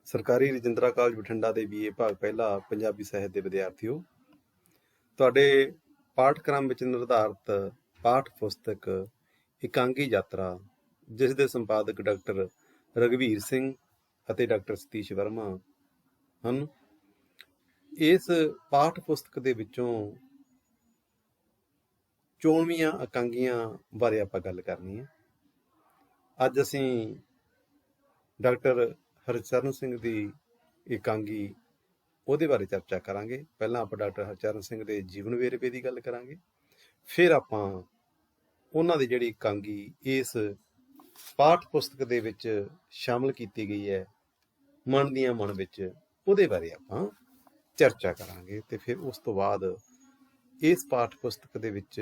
ਸਰਕਾਰੀ ਰਜਿੰਦਰਾ ਕਾਲਜ ਬਠਿੰਡਾ ਦੇ BA ਭਾਗ ਪਹਿਲਾ ਪੰਜਾਬੀ ਸਾਹਿਤ ਦੇ ਵਿਦਿਆਰਥੀਓ, ਤੁਹਾਡੇ ਪਾਠਕ੍ਰਮ ਵਿੱਚ ਨਿਰਧਾਰਿਤ ਪਾਠ ਪੁਸਤਕ ਇਕਾਂਗੀ ਯਾਤਰਾ, ਜਿਸ ਦੇ ਸੰਪਾਦਕ ਡਾਕਟਰ ਰਘਵੀਰ ਸਿੰਘ ਅਤੇ ਡਾਕਟਰ ਸਤੀਸ਼ ਵਰਮਾ ਹਨ। ਇਸ ਪਾਠ ਪੁਸਤਕ ਦੇ ਵਿੱਚੋਂ ਚੋਣਵੀਆਂ ਇਕਾਂਗੀਆਂ ਬਾਰੇ ਆਪਾਂ ਗੱਲ ਕਰਨੀ ਹੈ। ਅੱਜ ਅਸੀਂ ਡਾਕਟਰ ਹਰਚਰਨ ਸਿੰਘ ਦੀ ਇਕਾਂਗੀ ਉਹਦੇ ਬਾਰੇ ਚਰਚਾ ਕਰਾਂਗੇ। ਪਹਿਲਾਂ ਆਪਾਂ ਡਾਕਟਰ ਹਰਚਰਨ ਸਿੰਘ ਦੇ ਜੀਵਨ ਵੇਰਵੇ ਦੀ ਗੱਲ ਕਰਾਂਗੇ, ਫਿਰ ਆਪਾਂ ਉਹਨਾਂ ਦੀ ਜਿਹੜੀ ਇਕਾਂਗੀ ਇਸ ਪਾਠ ਪੁਸਤਕ ਦੇ ਵਿੱਚ ਸ਼ਾਮਲ ਕੀਤੀ ਗਈ ਹੈ, ਮਨ ਦੀਆਂ ਮਨ ਵਿੱਚ, ਉਹਦੇ ਬਾਰੇ ਆਪਾਂ ਚਰਚਾ ਕਰਾਂਗੇ। ਤੇ ਫਿਰ ਉਸ ਤੋਂ ਬਾਅਦ ਇਸ ਪਾਠ ਪੁਸਤਕ ਦੇ ਵਿੱਚ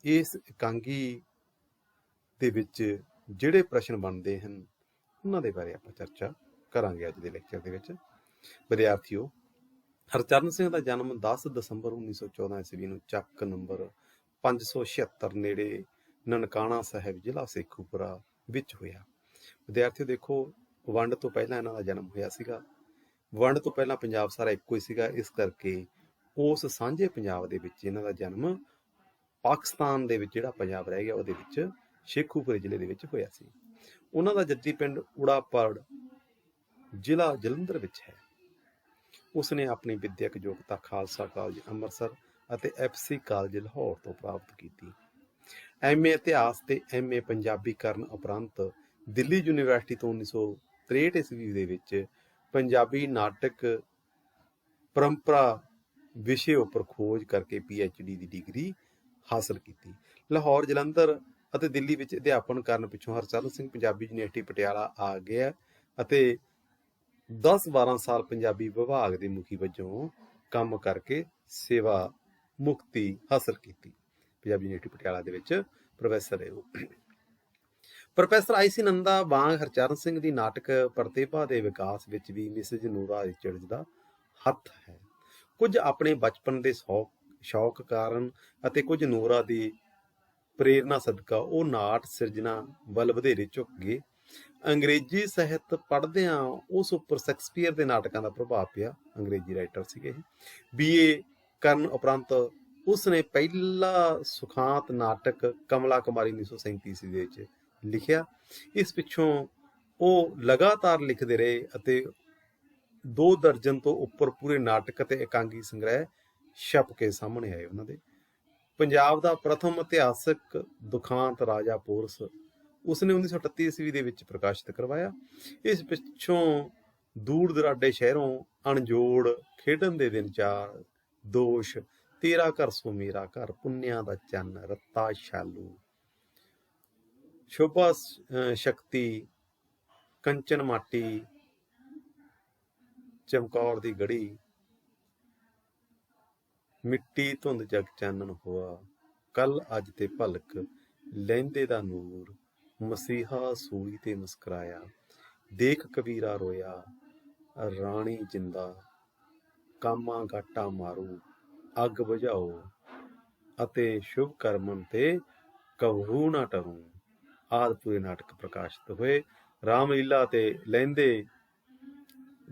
ਇਸ ਇਕਾਂਗੀ ਦੇ ਵਿੱਚ ਜਿਹੜੇ ਪ੍ਰਸ਼ਨ ਬਣਦੇ ਹਨ ਉਹਨਾਂ ਦੇ ਬਾਰੇ ਆਪਾਂ ਚਰਚਾ ਕਰਾਂਗੇ ਅੱਜ ਦੇ ਲੈਕਚਰ ਦੇ ਵਿੱਚ। ਵਿਦਿਆਰਥੀਓ, ਹਰਚਰਨ ਸਿੰਘ ਦਾ ਜਨਮ 10 ਦਸੰਬਰ 1914 ਈਸਵੀ ਨੂੰ ਚੱਕ ਨੰਬਰ 576 ਨੇੜੇ ਨਨਕਾਣਾ ਸਾਹਿਬ, ਜ਼ਿਲ੍ਹਾ ਸ਼ੇਖੂਪੁਰਾ ਵਿੱਚ ਹੋਇਆ। ਵਿਦਿਆਰਥੀਓ ਦੇਖੋ, ਵੰਡ ਤੋਂ ਪਹਿਲਾਂ ਇਹਨਾਂ ਦਾ ਜਨਮ ਹੋਇਆ ਸੀਗਾ। ਵੰਡ ਤੋਂ ਪਹਿਲਾਂ ਪੰਜਾਬ ਸਾਰਾ ਇੱਕੋ ਹੀ ਸੀਗਾ, ਇਸ ਕਰਕੇ ਉਸ ਸਾਂਝੇ ਪੰਜਾਬ ਦੇ ਵਿੱਚ ਇਹਨਾਂ ਦਾ ਜਨਮ ਪਾਕਿਸਤਾਨ ਦੇ ਵਿੱਚ ਜਿਹੜਾ ਪੰਜਾਬ ਰਹਿ ਗਿਆ ਉਹਦੇ ਵਿੱਚ ਸ਼ੇਖੂਪੁਰੇ ਜ਼ਿਲ੍ਹੇ ਦੇ ਵਿੱਚ ਹੋਇਆ ਸੀ। ਉਹਨਾਂ ਦਾ ਜੱਦੀ ਪਿੰਡ ਉੜਾਪੜ, ਜ਼ਿਲ੍ਹਾ ਜਲੰਧਰ ਵਿੱਚ ਹੈ। ਉਸਨੇ ਆਪਣੀ ਵਿੱਦਿਅਕ ਯੋਗਤਾ ਖਾਲਸਾ ਕਾਲਜ ਅੰਮ੍ਰਿਤਸਰ ਅਤੇ FC ਕਾਲਜ ਲਾਹੌਰ ਤੋਂ ਪ੍ਰਾਪਤ ਕੀਤੀ। MA ਇਤਿਹਾਸ ਤੇ MA ਪੰਜਾਬੀ ਕਰਨ ਉਪਰੰਤ ਦਿੱਲੀ ਯੂਨੀਵਰਸਿਟੀ ਤੋਂ 1963 ਈਸਵੀ ਦੇ ਵਿੱਚ ਪੰਜਾਬੀ ਨਾਟਕ ਪਰੰਪਰਾ ਵਿਸ਼ੇ ਉੱਪਰ ਖੋਜ ਕਰਕੇ PhD ਦੀ ਡਿਗਰੀ ਹਾਸਲ ਕੀਤੀ। ਲਾਹੌਰ, ਜਲੰਧਰ ਅਤੇ ਦਿੱਲੀ ਵਿੱਚ ਅਧਿਆਪਨ ਕਰਨ ਪਿੱਛੋਂ ਹਰਚਰਨ ਸਿੰਘ ਪੰਜਾਬੀ ਯੂਨੀਵਰਸਿਟੀ ਪਟਿਆਲਾ ਆ ਗਿਆ ਅਤੇ 10-12 ਸਾਲ ਪੰਜਾਬੀ ਵਿਭਾਗ ਦੇ ਮੁਖੀ ਵਜੋਂ ਕੰਮ ਕਰਕੇ ਸੇਵਾ ਮੁਕਤੀ ਹਾਸਲ ਕੀਤੀ। ਪੰਜਾਬੀ ਯੂਨੀਵਰਸਿਟੀ ਪਟਿਆਲਾ ਦੇ ਵਿੱਚ ਪ੍ਰੋਫੈਸਰ ਰਹੇ ਉਹ। ਪ੍ਰੋਫੈਸਰ IC ਨੰਦਾ ਵਾਂਗ ਹਰਚਰਨ ਸਿੰਘ ਦੀ ਨਾਟਕ ਪ੍ਰਤਿਭਾ ਦੇ ਵਿਕਾਸ ਵਿੱਚ ਵੀ ਮਿਸਿਜ਼ ਨੂਰਾ ਰਿਚਰਡਜ਼ ਦਾ ਹੱਥ ਹੈ। ਕੁਝ ਆਪਣੇ ਬਚਪਨ ਦੇ ਸ਼ੌਕ ਕਾਰਨ ਅਤੇ ਕੁਝ ਨੂਰਾ ਦੀ ਪ੍ਰੇਰਨਾ ਸਦਕਾ ਉਹ ਨਾਟ ਸਿਰਜਣਾ ਵੱਲ ਵਧੇਰੇ ਝੁਕ ਗਏ। ਅੰਗਰੇਜ਼ੀ ਸਾਹਿਤ ਪੜ੍ਹਦਿਆਂ ਉਸ ਉੱਪਰ ਸ਼ੇਕਸਪੀਅਰ ਦੇ ਨਾਟਕਾਂ ਦਾ ਪ੍ਰਭਾਵ ਪਿਆ। ਅੰਗਰੇਜ਼ੀ ਰਾਈਟਰ ਸੀਗੇ। BA ਕਰਨ ਉਪਰੰਤ ਉਸਨੇ ਪਹਿਲਾ ਸੁਖਾਂਤ ਨਾਟਕ ਕਮਲਾ ਕੁਮਾਰੀ 1937 ਈਸਵੀ ਦੇ ਵਿੱਚ ਲਿਖਿਆ। ਇਸ ਪਿੱਛੋਂ ਉਹ ਲਗਾਤਾਰ ਲਿਖਦੇ ਰਹੇ ਅਤੇ 2 ਦਰਜਨ ਤੋਂ ਉੱਪਰ ਪੂਰੇ ਨਾਟਕ ਅਤੇ ਇਕਾਂਗੀ ਸੰਗ੍ਰਹਿ ਛਪ ਕੇ ਸਾਹਮਣੇ ਆਏ ਉਹਨਾਂ ਦੇ। ਪੰਜਾਬ ਦਾ ਪ੍ਰਥਮ ਇਤਿਹਾਸਕ ਦੁਖਾਂਤ ਰਾਜਾ ਪੋਰਸ ਉਸਨੇ 1938 ਈਸਵੀ ਦੇ ਵਿੱਚ ਪ੍ਰਕਾਸ਼ਿਤ ਕਰਵਾਇਆ। ਇਸ ਪਿੱਛੋਂ ਦੂਰ ਦੁਰਾਡੇ ਸ਼ਹਿਰੋਂ ਅਣਜੋੜ, ਖੇਡਣ ਦੇ ਦਿਨ 4, ਦੋਸ਼, ਤੇਰਾ ਘਰ ਸੋ ਮੇਰਾ ਘਰ, ਪੁੰਨਿਆਂ ਦਾ ਚੰਨ, ਰੱਤਾ ਸ਼ਾਲੂ, ਸ਼ੋਭਾ ਸ਼ਕਤੀ, ਕੰਚਨ ਮਾਟੀ, ਚਮਕੌਰ ਦੀ ਗੜੀ, ਮਿੱਟੀ ਧੁੰਦ ਜਗ ਚਾਨਣ ਹੋਆ, ਕੱਲ ਅੱਜ ਤੇ ਭਲਕ, ਲਹਿੰਦੇ ਦਾ ਨੂਰ, ਮਸੀਹਾ ਸੂਲੀ ਤੇ ਮੁਸਕਰਾਇਆ, ਦੇਖ ਕਬੀਰਾ ਰੋਇਆ, ਰਾਣੀ ਜਿੰਦਾ, ਕਾਮਾ ਗਾਟਾ ਮਾਰੂ, ਅੱਗ ਬੁਝਾਓ ਅਤੇ ਸ਼ੁਭ ਕਰਮਨ ਤੇ ਕਹੂ ਨਾ ਟਰੂ ਆਦਿ ਪੂਰੇ ਨਾਟਕ ਪ੍ਰਕਾਸ਼ਿਤ ਹੋਏ। ਰਾਮਲੀਲਾ ਤੇ ਲਹਿੰਦੇ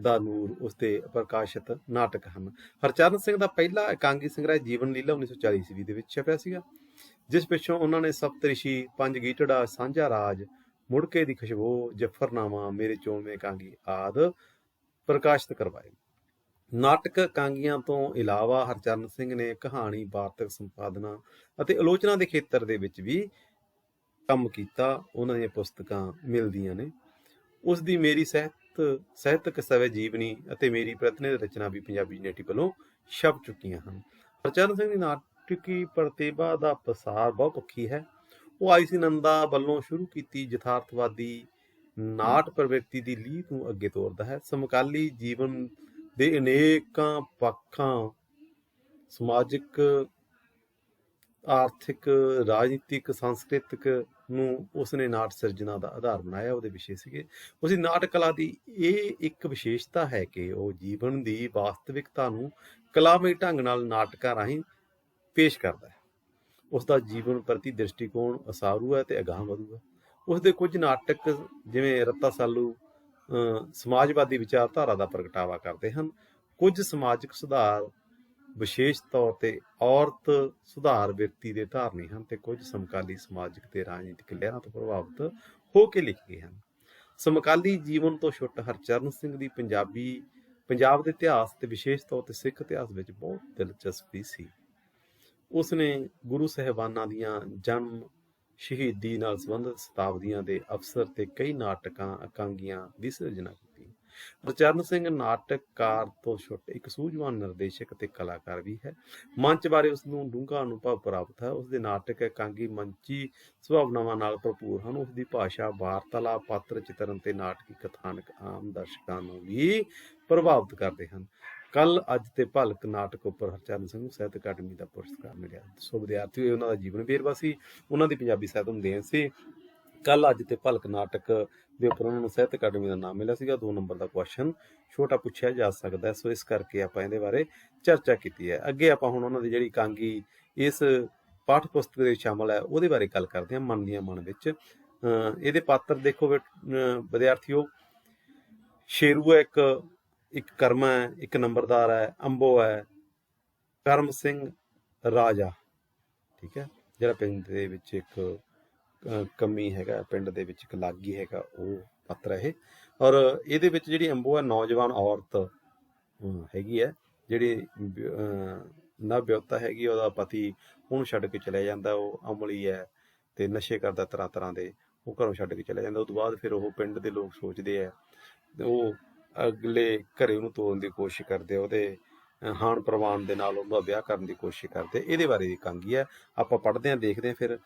ਦਾ ਨੂਰ ਉਸਦੇ ਪ੍ਰਕਾਸ਼ਿਤ ਨਾਟਕ ਹਨ। ਹਰਚਰਨ ਸਿੰਘ ਦਾ ਪਹਿਲਾ ਇਕਾਂਗੀ ਸੰਗ੍ਰਹਿ ਜੀਵਨ ਲੀਲਾ 1940 ਈਸਵੀ ਦੇ ਵਿੱਚ ਛਪਿਆ ਸੀਗਾ, ਜਿਸ ਪਿੱਛੋਂ ਉਹਨਾਂ ਨੇ ਸਪਤਰਿਸ਼ੀ, 5 ਗੀਟੜਾ, ਸਾਂਝਾ ਰਾਜ, ਮੁੜਕੇ ਦੀ ਖੁਸ਼ਬੂ, ਜਫਰਨਾਮਾ, ਮੇਰੇ ਚੋਣਵੇਂ ਇਕਾਂਗੀ ਆਦਿ ਪ੍ਰਕਾਸ਼ਿਤ ਕਰਵਾਏ। ਨਾਟਕ ਇਕਾਂਗੀਆਂ ਤੋਂ ਇਲਾਵਾ ਹਰਚਰਨ ਸਿੰਘ ਨੇ ਕਹਾਣੀ, ਵਾਰਤਕ ਸੰਪਾਦਨਾ ਅਤੇ ਆਲੋਚਨਾ ਦੇ ਖੇਤਰ ਦੇ ਵਿੱਚ ਵੀ ਕੰਮ ਕੀਤਾ। ਉਹਨਾਂ ਦੀਆਂ ਪੁਸਤਕਾਂ ਮਿਲਦੀਆਂ ਨੇ। ਉਸ ਦੀ ਮੇਰੀ ਸਾਹਿਤਕ ਸਵੈ ਜੀਵਨੀ ਅਤੇ ਮੇਰੀ ਪ੍ਰਤਿਨਿਧ ਰਚਨਾ ਵੀ ਪੰਜਾਬੀ ਯੂਨੀਵਰਸਿਟੀ ਵੱਲੋਂ ਛਪ ਚੁੱਕੀਆਂ ਹਨ। ਹਰਚਰਨ ਸਿੰਘ ਦੀ ਨਾਟਕੀ ਪ੍ਰਤਿਭਾ ਦਾ ਪਸਾਰ ਬਹੁਪੱਖੀ ਹੈ। ਉਹ IC ਨੰਦਾ ਵੱਲੋਂ ਸ਼ੁਰੂ ਕੀਤੀ ਯਥਾਰਥਵਾਦੀ ਨਾਟ ਪ੍ਰਵਿਰਤੀ ਦੀ ਲੀਹ ਨੂੰ ਅੱਗੇ ਤੋਰਦਾ ਹੈ। ਸਮਕਾਲੀ ਜੀਵਨ ਦੇ ਅਨੇਕਾਂ ਪੱਖਾਂ, ਸਮਾਜਿਕ, ਆਰਥਿਕ, ਰਾਜਨੀਤਿਕ, ਸਾਂਸਕ੍ਰਿਤਿਕ ਨੂੰ ਉਸਨੇ ਨਾਟ ਸਿਰਜਣਾ ਦਾ ਆਧਾਰ ਬਣਾਇਆ। ਉਹਦੇ ਵਿਸ਼ੇ ਸੀਗੇ। ਉਸਦੀ ਨਾਟਕ ਕਲਾ ਦੀ ਇਹ ਇੱਕ ਵਿਸ਼ੇਸ਼ਤਾ ਹੈ ਕਿ ਉਹ ਜੀਵਨ ਦੀ ਵਾਸਤਵਿਕਤਾ ਨੂੰ ਕਲਾਮਈ ਢੰਗ ਨਾਲ ਨਾਟਕਾਂ ਰਾਹੀਂ ਪੇਸ਼ ਕਰਦਾ ਹੈ। ਉਸਦਾ ਜੀਵਨ ਪ੍ਰਤੀ ਦ੍ਰਿਸ਼ਟੀਕੋਣ ਉਸਾਰੂ ਹੈ ਤੇ ਅਗਾਂਹ ਵਧੂ ਹੈ। ਉਸਦੇ ਕੁਝ ਨਾਟਕ ਜਿਵੇਂ ਰੱਤਾ ਸਾਲੂ ਸਮਾਜਵਾਦੀ ਵਿਚਾਰਧਾਰਾ ਦਾ ਪ੍ਰਗਟਾਵਾ ਕਰਦੇ ਹਨ। ਕੁਝ ਸਮਾਜਿਕ ਸੁਧਾਰ ਵਿਸ਼ੇਸ਼ ਤੌਰ ਤੇ ਔਰਤ ਸੁਧਾਰ ਵਿਅਕਤੀ ਦੇ ਧਾਰਨੀ ਹਨ ਤੇ ਕੁਝ ਸਮਕਾਲੀ ਸਮਾਜਿਕ ਤੇ ਰਾਜਨੀਤਿਕ ਲਹਿਰਾਂ ਤੋਂ ਪ੍ਰਭਾਵਿਤ ਹੋ ਕੇ ਲਿਖੇ ਗਏ ਹਨ। ਸਮਕਾਲੀ ਜੀਵਨ ਤੋਂ ਛੁੱਟ ਹਰਚਰਨ ਸਿੰਘ ਦੀ ਪੰਜਾਬ ਦੇ ਇਤਿਹਾਸ ਤੇ ਵਿਸ਼ੇਸ਼ ਤੌਰ ਤੇ ਸਿੱਖ ਇਤਿਹਾਸ ਵਿੱਚ ਬਹੁਤ ਦਿਲਚਸਪੀ ਸੀ। ਉਸਨੇ ਗੁਰੂ ਸਾਹਿਬਾਨਾਂ ਦੀਆਂ ਜਨਮ ਸ਼ਹੀਦੀ ਨਾਲ ਸੰਬੰਧਿਤ ਸ਼ਤਾਬਦੀਆਂ ਦੇ ਅਵਸਰ ਤੇ ਕਈ ਨਾਟਕਾਂ ਇਕਾਂਗੀਆਂ ਦੀ ਸਿਰਜਣਾ ਕੀਤੀ। ਹਰਚਰਨ ਸਿੰਘ ਨਾਟਕਕਾਰ ਤੋਂ ਛੁੱਟ ਇੱਕ ਸੂਝਵਾਨ ਨਿਰਦੇਸ਼ਕ ਅਤੇ ਕਲਾਕਾਰ ਵੀ ਹੈ। ਮੰਚ ਬਾਰੇ ਉਸ ਨੂੰ ਡੂੰਘਾ ਅਨੁਭਵ ਪ੍ਰਾਪਤ ਹੈ। ਉਸਦੇ ਨਾਟਕ ਇਕਾਂਗੀ ਮੰਚੀ ਸੁਭਾਵਨਾਵਾਂ ਨਾਲ ਭਰਪੂਰ ਹਨ। ਉਸਦੀ ਭਾਸ਼ਾ, ਵਾਰਤਾਲਾਪ, ਪਾਤਰ ਚਿਤਰਨ ਤੇ ਨਾਟਕੀ ਕਥਾਨਕ ਆਮ ਦਰਸ਼ਕਾਂ ਨੂੰ ਵੀ ਪ੍ਰਭਾਵਿਤ ਕਰਦੇ ਹਨ। ਕੱਲ, ਅੱਜ ਤੇ ਭਲਕ ਨਾਟਕ ਉੱਪਰ ਹਰਚਰਨ ਸਿੰਘ ਨੂੰ ਸਾਹਿਤ ਅਕਾਡਮੀ ਦਾ ਪੁਰਸਕਾਰ ਮਿਲਿਆ। ਸੋ ਵਿਦਿਆਰਥੀਓ, ਉਹਨਾਂ ਦਾ ਜੀਵਨ ਵੇਰਵਾ ਸੀ, ਉਹਨਾਂ ਦੀ ਪੰਜਾਬੀ ਸਾਹਿਤ ਨੂੰ ਦੇਣ ਸੀ। ਕੱਲ, ਅੱਜ ਤੇ ਭਲਕ ਨਾਟਕ ਦੇ ਉੱਪਰ ਉਹਨਾਂ ਨੂੰ ਸਾਹਿਤ ਅਕਾਡਮੀ ਦਾ ਨਾਮ ਮਿਲਿਆ ਸੀਗਾ। 2 ਨੰਬਰ ਦਾ ਕੁਐਸਚਨ ਛੋਟਾ ਪੁੱਛਿਆ ਜਾ ਸਕਦਾ, ਸੋ ਇਸ ਕਰਕੇ ਆਪਾਂ ਇਹਦੇ ਬਾਰੇ ਚਰਚਾ ਕੀਤੀ ਹੈ। ਅੱਗੇ ਆਪਾਂ ਹੁਣ ਉਹਨਾਂ ਦੀ ਜਿਹੜੀ ਇਕਾਂਗੀ ਇਸ ਪਾਠ ਪੁਸਤਕ ਦੇ ਵਿੱਚ ਸ਼ਾਮਲ ਹੈ ਉਹਦੇ ਬਾਰੇ ਗੱਲ ਕਰਦੇ ਹਾਂ। ਮਨ ਦੀਆਂ ਮਨ ਵਿੱਚ ਇਹਦੇ ਪਾਤਰ ਦੇਖੋ ਵਿਦਿਆਰਥੀਓ, ਸ਼ੇਰੂ ਹੈ, ਇੱਕ ਕਰਮਾ ਹੈ, ਇੱਕ ਨੰਬਰਦਾਰ ਹੈ, ਅੰਬੋ ਹੈ, ਕਰਮ ਸਿੰਘ ਰਾਜਾ, ਠੀਕ ਹੈ, ਜਿਹੜਾ ਪਿੰਡ ਦੇ ਵਿੱਚ ਇੱਕ ਕਮੀ ਹੈਗਾ, ਪਿੰਡ ਦੇ ਵਿੱਚ ਇੱਕ ਲਾਗੀ ਹੈਗਾ, ਉਹ ਪਾਤਰ ਹੈ ਇਹ। ਔਰ ਇਹਦੇ ਵਿੱਚ ਜਿਹੜੀ ਅੰਬੋ ਹੈ, ਨੌਜਵਾਨ ਔਰਤ ਹੈਗੀ ਹੈ, ਜਿਹੜੀ ਨਵਵਿਆਹੁਤਾ ਹੈਗੀ, ਉਹਦਾ ਪਤੀ ਉਹਨੂੰ ਛੱਡ ਕੇ ਚਲਿਆ ਜਾਂਦਾ। ਉਹ ਅਮਲੀ ਹੈ ਤੇ ਨਸ਼ੇ ਕਰਦਾ ਤਰ੍ਹਾਂ ਤਰ੍ਹਾਂ ਦੇ, ਉਹ ਘਰੋਂ ਛੱਡ ਕੇ ਚਲਿਆ ਜਾਂਦਾ। ਉਹ ਤੋਂ ਬਾਅਦ ਫਿਰ ਉਹ ਪਿੰਡ ਦੇ ਲੋਕ ਸੋਚਦੇ ਆ, ਉਹ ਅਗਲੇ ਘਰੇ ਉਹਨੂੰ ਤੋੜਨ ਦੀ ਕੋਸ਼ਿਸ਼ ਕਰਦੇ, ਉਹਦੇ ਹਾਣ ਪ੍ਰਵਾਨ ਦੇ ਨਾਲ ਉਹਦਾ ਵਿਆਹ ਕਰਨ ਦੀ ਕੋਸ਼ਿਸ਼ ਕਰਦੇ। ਇਹਦੇ ਬਾਰੇ ਦੀ ਇਕਾਂਗੀ ਹੈ, ਆਪਾਂ ਪੜ੍ਹਦੇ ਹਾਂ, ਦੇਖਦੇ ਹਾਂ ਫਿਰ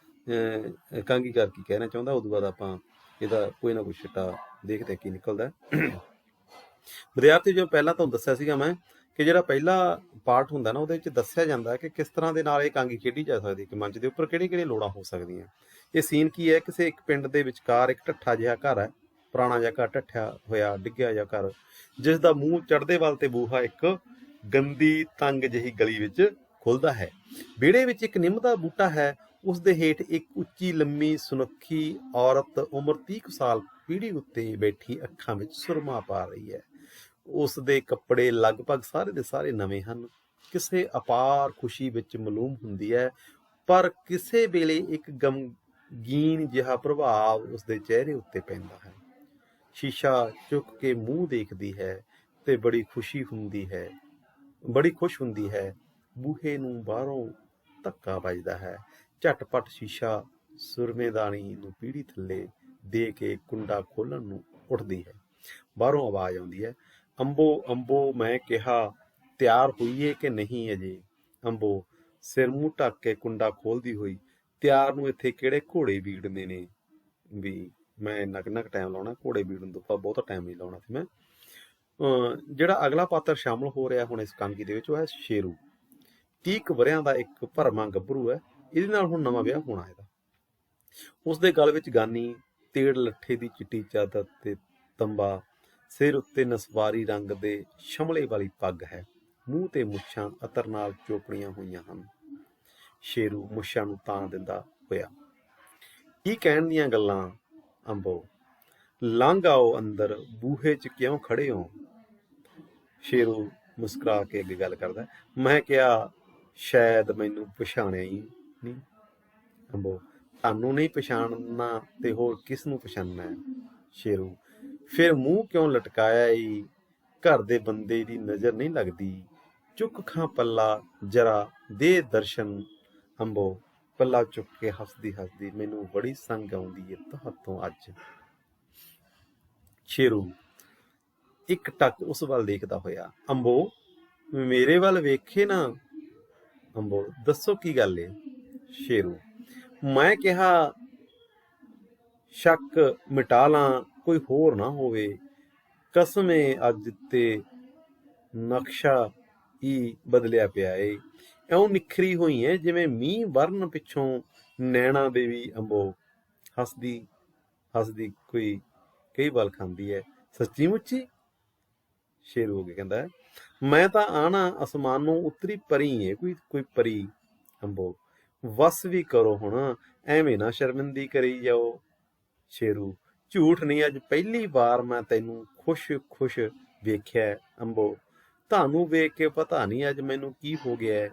ਇਕਾਂਗੀਕਾਰ ਕੀ ਕਹਿਣਾ ਚਾਹੁੰਦਾ। ਉਦੋਂ ਬਾਅਦ ਆਪਾਂ ਇਹਦਾ ਕੋਈ ਨਾ ਕੋਈ ਛਿੱਟਾ ਦੇਖਦੇ ਕੀ ਨਿਕਲਦਾ। ਵਿਦਿਆਰਥੀ, ਜੋ ਪਹਿਲਾਂ ਤੁਹਾਨੂੰ ਦੱਸਿਆ ਸੀਗਾ ਮੈਂ ਕਿ ਜਿਹੜਾ ਪਹਿਲਾ ਪਾਰਟ ਹੁੰਦਾ ਨਾ, ਉਹਦੇ ਵਿੱਚ ਦੱਸਿਆ ਜਾਂਦਾ ਕਿ ਕਿਸ ਤਰ੍ਹਾਂ ਦੇ ਨਾਲ ਇਹ ਇਕਾਂਗੀ ਖੇਡੀ ਜਾ ਸਕਦੀ, ਕਿ ਮੰਚ ਦੇ ਉੱਪਰ ਕਿਹੜੀਆਂ ਕਿਹੜੀਆਂ ਲੋੜਾਂ ਹੋ ਸਕਦੀਆਂ। ਇਹ ਸੀਨ ਕੀ ਹੈ, ਕਿਸੇ ਇੱਕ ਪਿੰਡ ਦੇ ਵਿਚਕਾਰ ਇੱਕ ਢੱਠਾ ਜਿਹਾ ਘਰ ਹੈ, ਪੁਰਾਣਾ ਜਿਹਾ ਘਰ, ਢੱਠਿਆ ਹੋਇਆ ਡਿੱਗਿਆ ਜਿਹਾ ਘਰ, ਜਿਸ ਦਾ ਮੂੰਹ ਚੜ੍ਹਦੇ ਵੱਲ ਤੇ ਬੂਹਾ ਇੱਕ ਗੰਦੀ ਤੰਗ ਜਿਹੀ ਗਲੀ ਵਿੱਚ ਖੁੱਲਦਾ ਹੈ। ਵਿਹੜੇ ਵਿੱਚ ਇੱਕ ਨਿੰਮ ਦਾ ਬੂਟਾ ਹੈ, ਉਸ ਦੇ ਹੇਠ ਇੱਕ ਉੱਚੀ ਲੰਮੀ ਸੁਨੱਖੀ ਔਰਤ ਉਮਰ 30 ਸਾਲ ਪੀੜ੍ਹੀ ਉੱਤੇ ਬੈਠੀ ਅੱਖਾਂ ਵਿੱਚ ਸੁਰਮਾ ਪਾ ਰਹੀ ਹੈ। ਉਸ ਦੇ ਕੱਪੜੇ ਲਗਭਗ ਸਾਰੇ ਦੇ ਸਾਰੇ ਨਵੇਂ ਹਨ। ਕਿਸੇ ਅਪਾਰ ਖੁਸ਼ੀ ਵਿੱਚ ਮਲੂਮ ਹੁੰਦੀ ਹੈ, ਪਰ ਕਿਸੇ ਵੇਲੇ ਇੱਕ ਗਮਗੀਨ ਜਿਹਾ ਪ੍ਰਭਾਵ ਉਸਦੇ ਚਿਹਰੇ ਉੱਤੇ ਪੈਂਦਾ ਹੈ। ਸ਼ੀਸ਼ਾ ਚੁੱਕ ਕੇ ਮੂੰਹ ਦੇਖਦੀ ਹੈ ਤੇ ਬੜੀ ਖੁਸ਼ ਹੁੰਦੀ ਹੈ। ਬੂਹੇ ਨੂੰ ਬਾਹਰੋਂ ਧੱਕਾ ਵੱਜਦਾ ਹੈ। ਝਟਪਟ ਸ਼ੀਸ਼ਾ ਸੁਰਮੇਦਾਨੀ ਨੂੰ ਪੀੜ੍ਹੀ ਥੱਲੇ ਦੇ ਕੇ ਕੁੰਡਾ ਖੋਲ੍ਹਣ ਨੂੰ ਉੱਠਦੀ ਹੈ। ਬਾਹਰੋਂ ਆਵਾਜ਼ ਆਉਂਦੀ ਹੈ, ਅੰਬੋ, ਮੈਂ ਕਿਹਾ ਤਿਆਰ ਹੋਈਏ ਕਿ ਨਹੀਂ ਅਜੇ। ਅੰਬੋ ਸਿਰ ਮੂੰਹ ਢੱਕ ਕੇ ਕੁੰਡਾ ਖੋਲ੍ਹਦੀ ਹੋਈ, ਤਿਆਰ ਨੂੰ ਇੱਥੇ ਕਿਹੜੇ ਘੋੜੇ ਬੀੜਨੇ ਨੇ, ਵੀ ਮੈਂ ਇੰਨਾ ਕਿੰਨਾ ਕੁ ਟਾਈਮ ਲਾਉਣਾ, ਘੋੜੇ ਬੀੜਨ ਤੋਂ ਬਹੁਤਾ ਟਾਈਮ ਨਹੀਂ ਲਾਉਣਾ ਸੀ ਮੈਂ। ਜਿਹੜਾ ਅਗਲਾ ਪਾਤਰ ਸ਼ਾਮਲ ਹੋ ਰਿਹਾ ਹੁਣ ਇਸ ਇਕਾਂਗੀ ਦੇ ਵਿੱਚ, ਉਹ ਹੈ ਸ਼ੇਰੂ। 30 ਵਰ੍ਹਿਆਂ ਦਾ ਇੱਕ ਭਰਵਾਂ ਗੱਭਰੂ ਹੈ। ਇਹਦੇ ਨਾਲ ਹੁਣ ਨਵਾਂ ਵਿਆਹ ਹੋਣਾ ਇਹਦਾ। ਉਸਦੇ ਗਲ ਵਿੱਚ ਗਾਨੀ, ਤੇੜ ਲੱਠੇ ਦੀ ਚਿੱਟੀ ਚਾਦਰ ਤੇ ਤੰਬਾ, ਸਿਰ ਉੱਤੇ ਨਸਵਾਰੀ ਰੰਗ ਦੇ ਸ਼ਮਲੇ ਵਾਲੀ ਪੱਗ ਹੈ। ਮੂੰਹ ਤੇ ਮੁੱਛਾਂ ਅਤਰ ਨਾਲ ਚੋਪੜੀਆਂ ਹੋਈਆਂ ਹਨ। ਸ਼ੇਰੂ ਮੁੱਛਾਂ ਨੂੰ ਤਾਣ ਦਿੰਦਾ ਹੋਇਆ, ਕੀ ਕਹਿਣ ਦੀਆਂ ਗੱਲਾਂ ਅੰਬੋ, ਲੰਘ ਆਓ ਅੰਦਰ, ਬੂਹੇ 'ਚ ਕਿਉਂ ਖੜੇ ਹੋ। ਸ਼ੇਰੂ ਮੁਸਕਰਾ ਕੇ ਅੱਗੇ ਗੱਲ ਕਰਦਾ, ਮੈਂ ਕਿਹਾ ਸ਼ਾਇਦ ਮੈਨੂੰ ਪਛਾਣਿਆ ਹੀ ਨਹੀਂ। ਅੰਬੋ, ਤੁਹਾਨੂੰ ਨਹੀਂ ਪਛਾਣਨਾ ਤੇ ਹੋਰ ਕਿਸ ਨੂੰ ਪਛਾਣਨਾ ਹੈ। ਸ਼ੇਰੂ, ਫਿਰ ਮੂੰਹ ਕਿਉਂ ਲਟਕਾਇਆ ਈ, ਘਰ ਦੇ ਬੰਦੇ ਦੀ ਨਜ਼ਰ ਨਹੀਂ ਲੱਗਦੀ। ਚੁੱਕ ਖਾਂ ਪੱਲਾ, ਜਰਾ ਦੇ ਦਰਸ਼ਨ। ਅੰਬੋ ਪੱਲਾ ਚੁੱਕ ਕੇ ਹੱਸਦੀ, ਮੈਨੂੰ ਬੜੀ ਸੰਗ ਆਉਂਦੀ ਹੈ ਤੁਹਾਤੋਂ ਅੱਜ। ਸ਼ੇਰੂ ਇੱਕ ਟੱਕ ਉਸ ਵੱਲ ਦੇਖਦਾ ਹੋਇਆ, ਅੰਬੋ ਮੇਰੇ ਵੱਲ ਵੇਖੇ ਨਾ। ਅੰਬੋ, ਦੱਸੋ ਕੀ ਗੱਲ ਏ। ਸ਼ੇਰੂ, ਮੈਂ ਕਿਹਾ ਸ਼ੱਕ ਮਿਟਾ ਲਾਂ, ਕੋਈ ਹੋਰ ਨਾ ਹੋਵੇ। ਕਸਮ ਏ ਅੱਜ ਤੇ ਨਕਸ਼ਾ ਹੀ ਬਦਲਿਆ ਪਿਆ ਏ, ਇਉਂ ਨਿਖਰੀ ਹੋਈ ਏ ਜਿਵੇਂ ਮੀਂਹ ਵਰਨ ਪਿੱਛੋਂ ਨੈਣਾ ਦੇਵੀ। ਅੰਬੋ ਹੱਸਦੀ ਕੋਈ ਕਈ ਵੱਲ ਖਾਂਦੀ ਹੈ, ਸੱਚੀ ਮੁੱਚੀ। ਸ਼ੇਰੂ ਹੋ ਕੇ ਕਹਿੰਦਾ, ਮੈਂ ਤਾਂ ਆਣਾ ਅਸਮਾਨੋਂ ਉਤਰੀ ਪਰੀ ਏ, ਕੋਈ ਪਰੀ। ਅੰਬੋ, ਵਸ ਵੀ ਕਰੋ ਹੁਣ, ਐਵੇਂ ਨਾ ਸ਼ਰਮਿੰਦੀ ਕਰੀ ਜਾਓ। ਸ਼ੇਰੂ, ਝੂਠ ਨਹੀਂ, ਅੱਜ ਪਹਿਲੀ ਵਾਰ ਮੈਂ ਤੈਨੂੰ ਖੁਸ਼ ਵੇਖਿਆ ਅੰਬੋ। ਤੁਹਾਨੂੰ ਵੇਖ ਕੇ ਪਤਾ ਨਹੀਂ ਅੱਜ ਮੈਨੂੰ ਕੀ ਹੋ ਗਿਆ ਹੈ।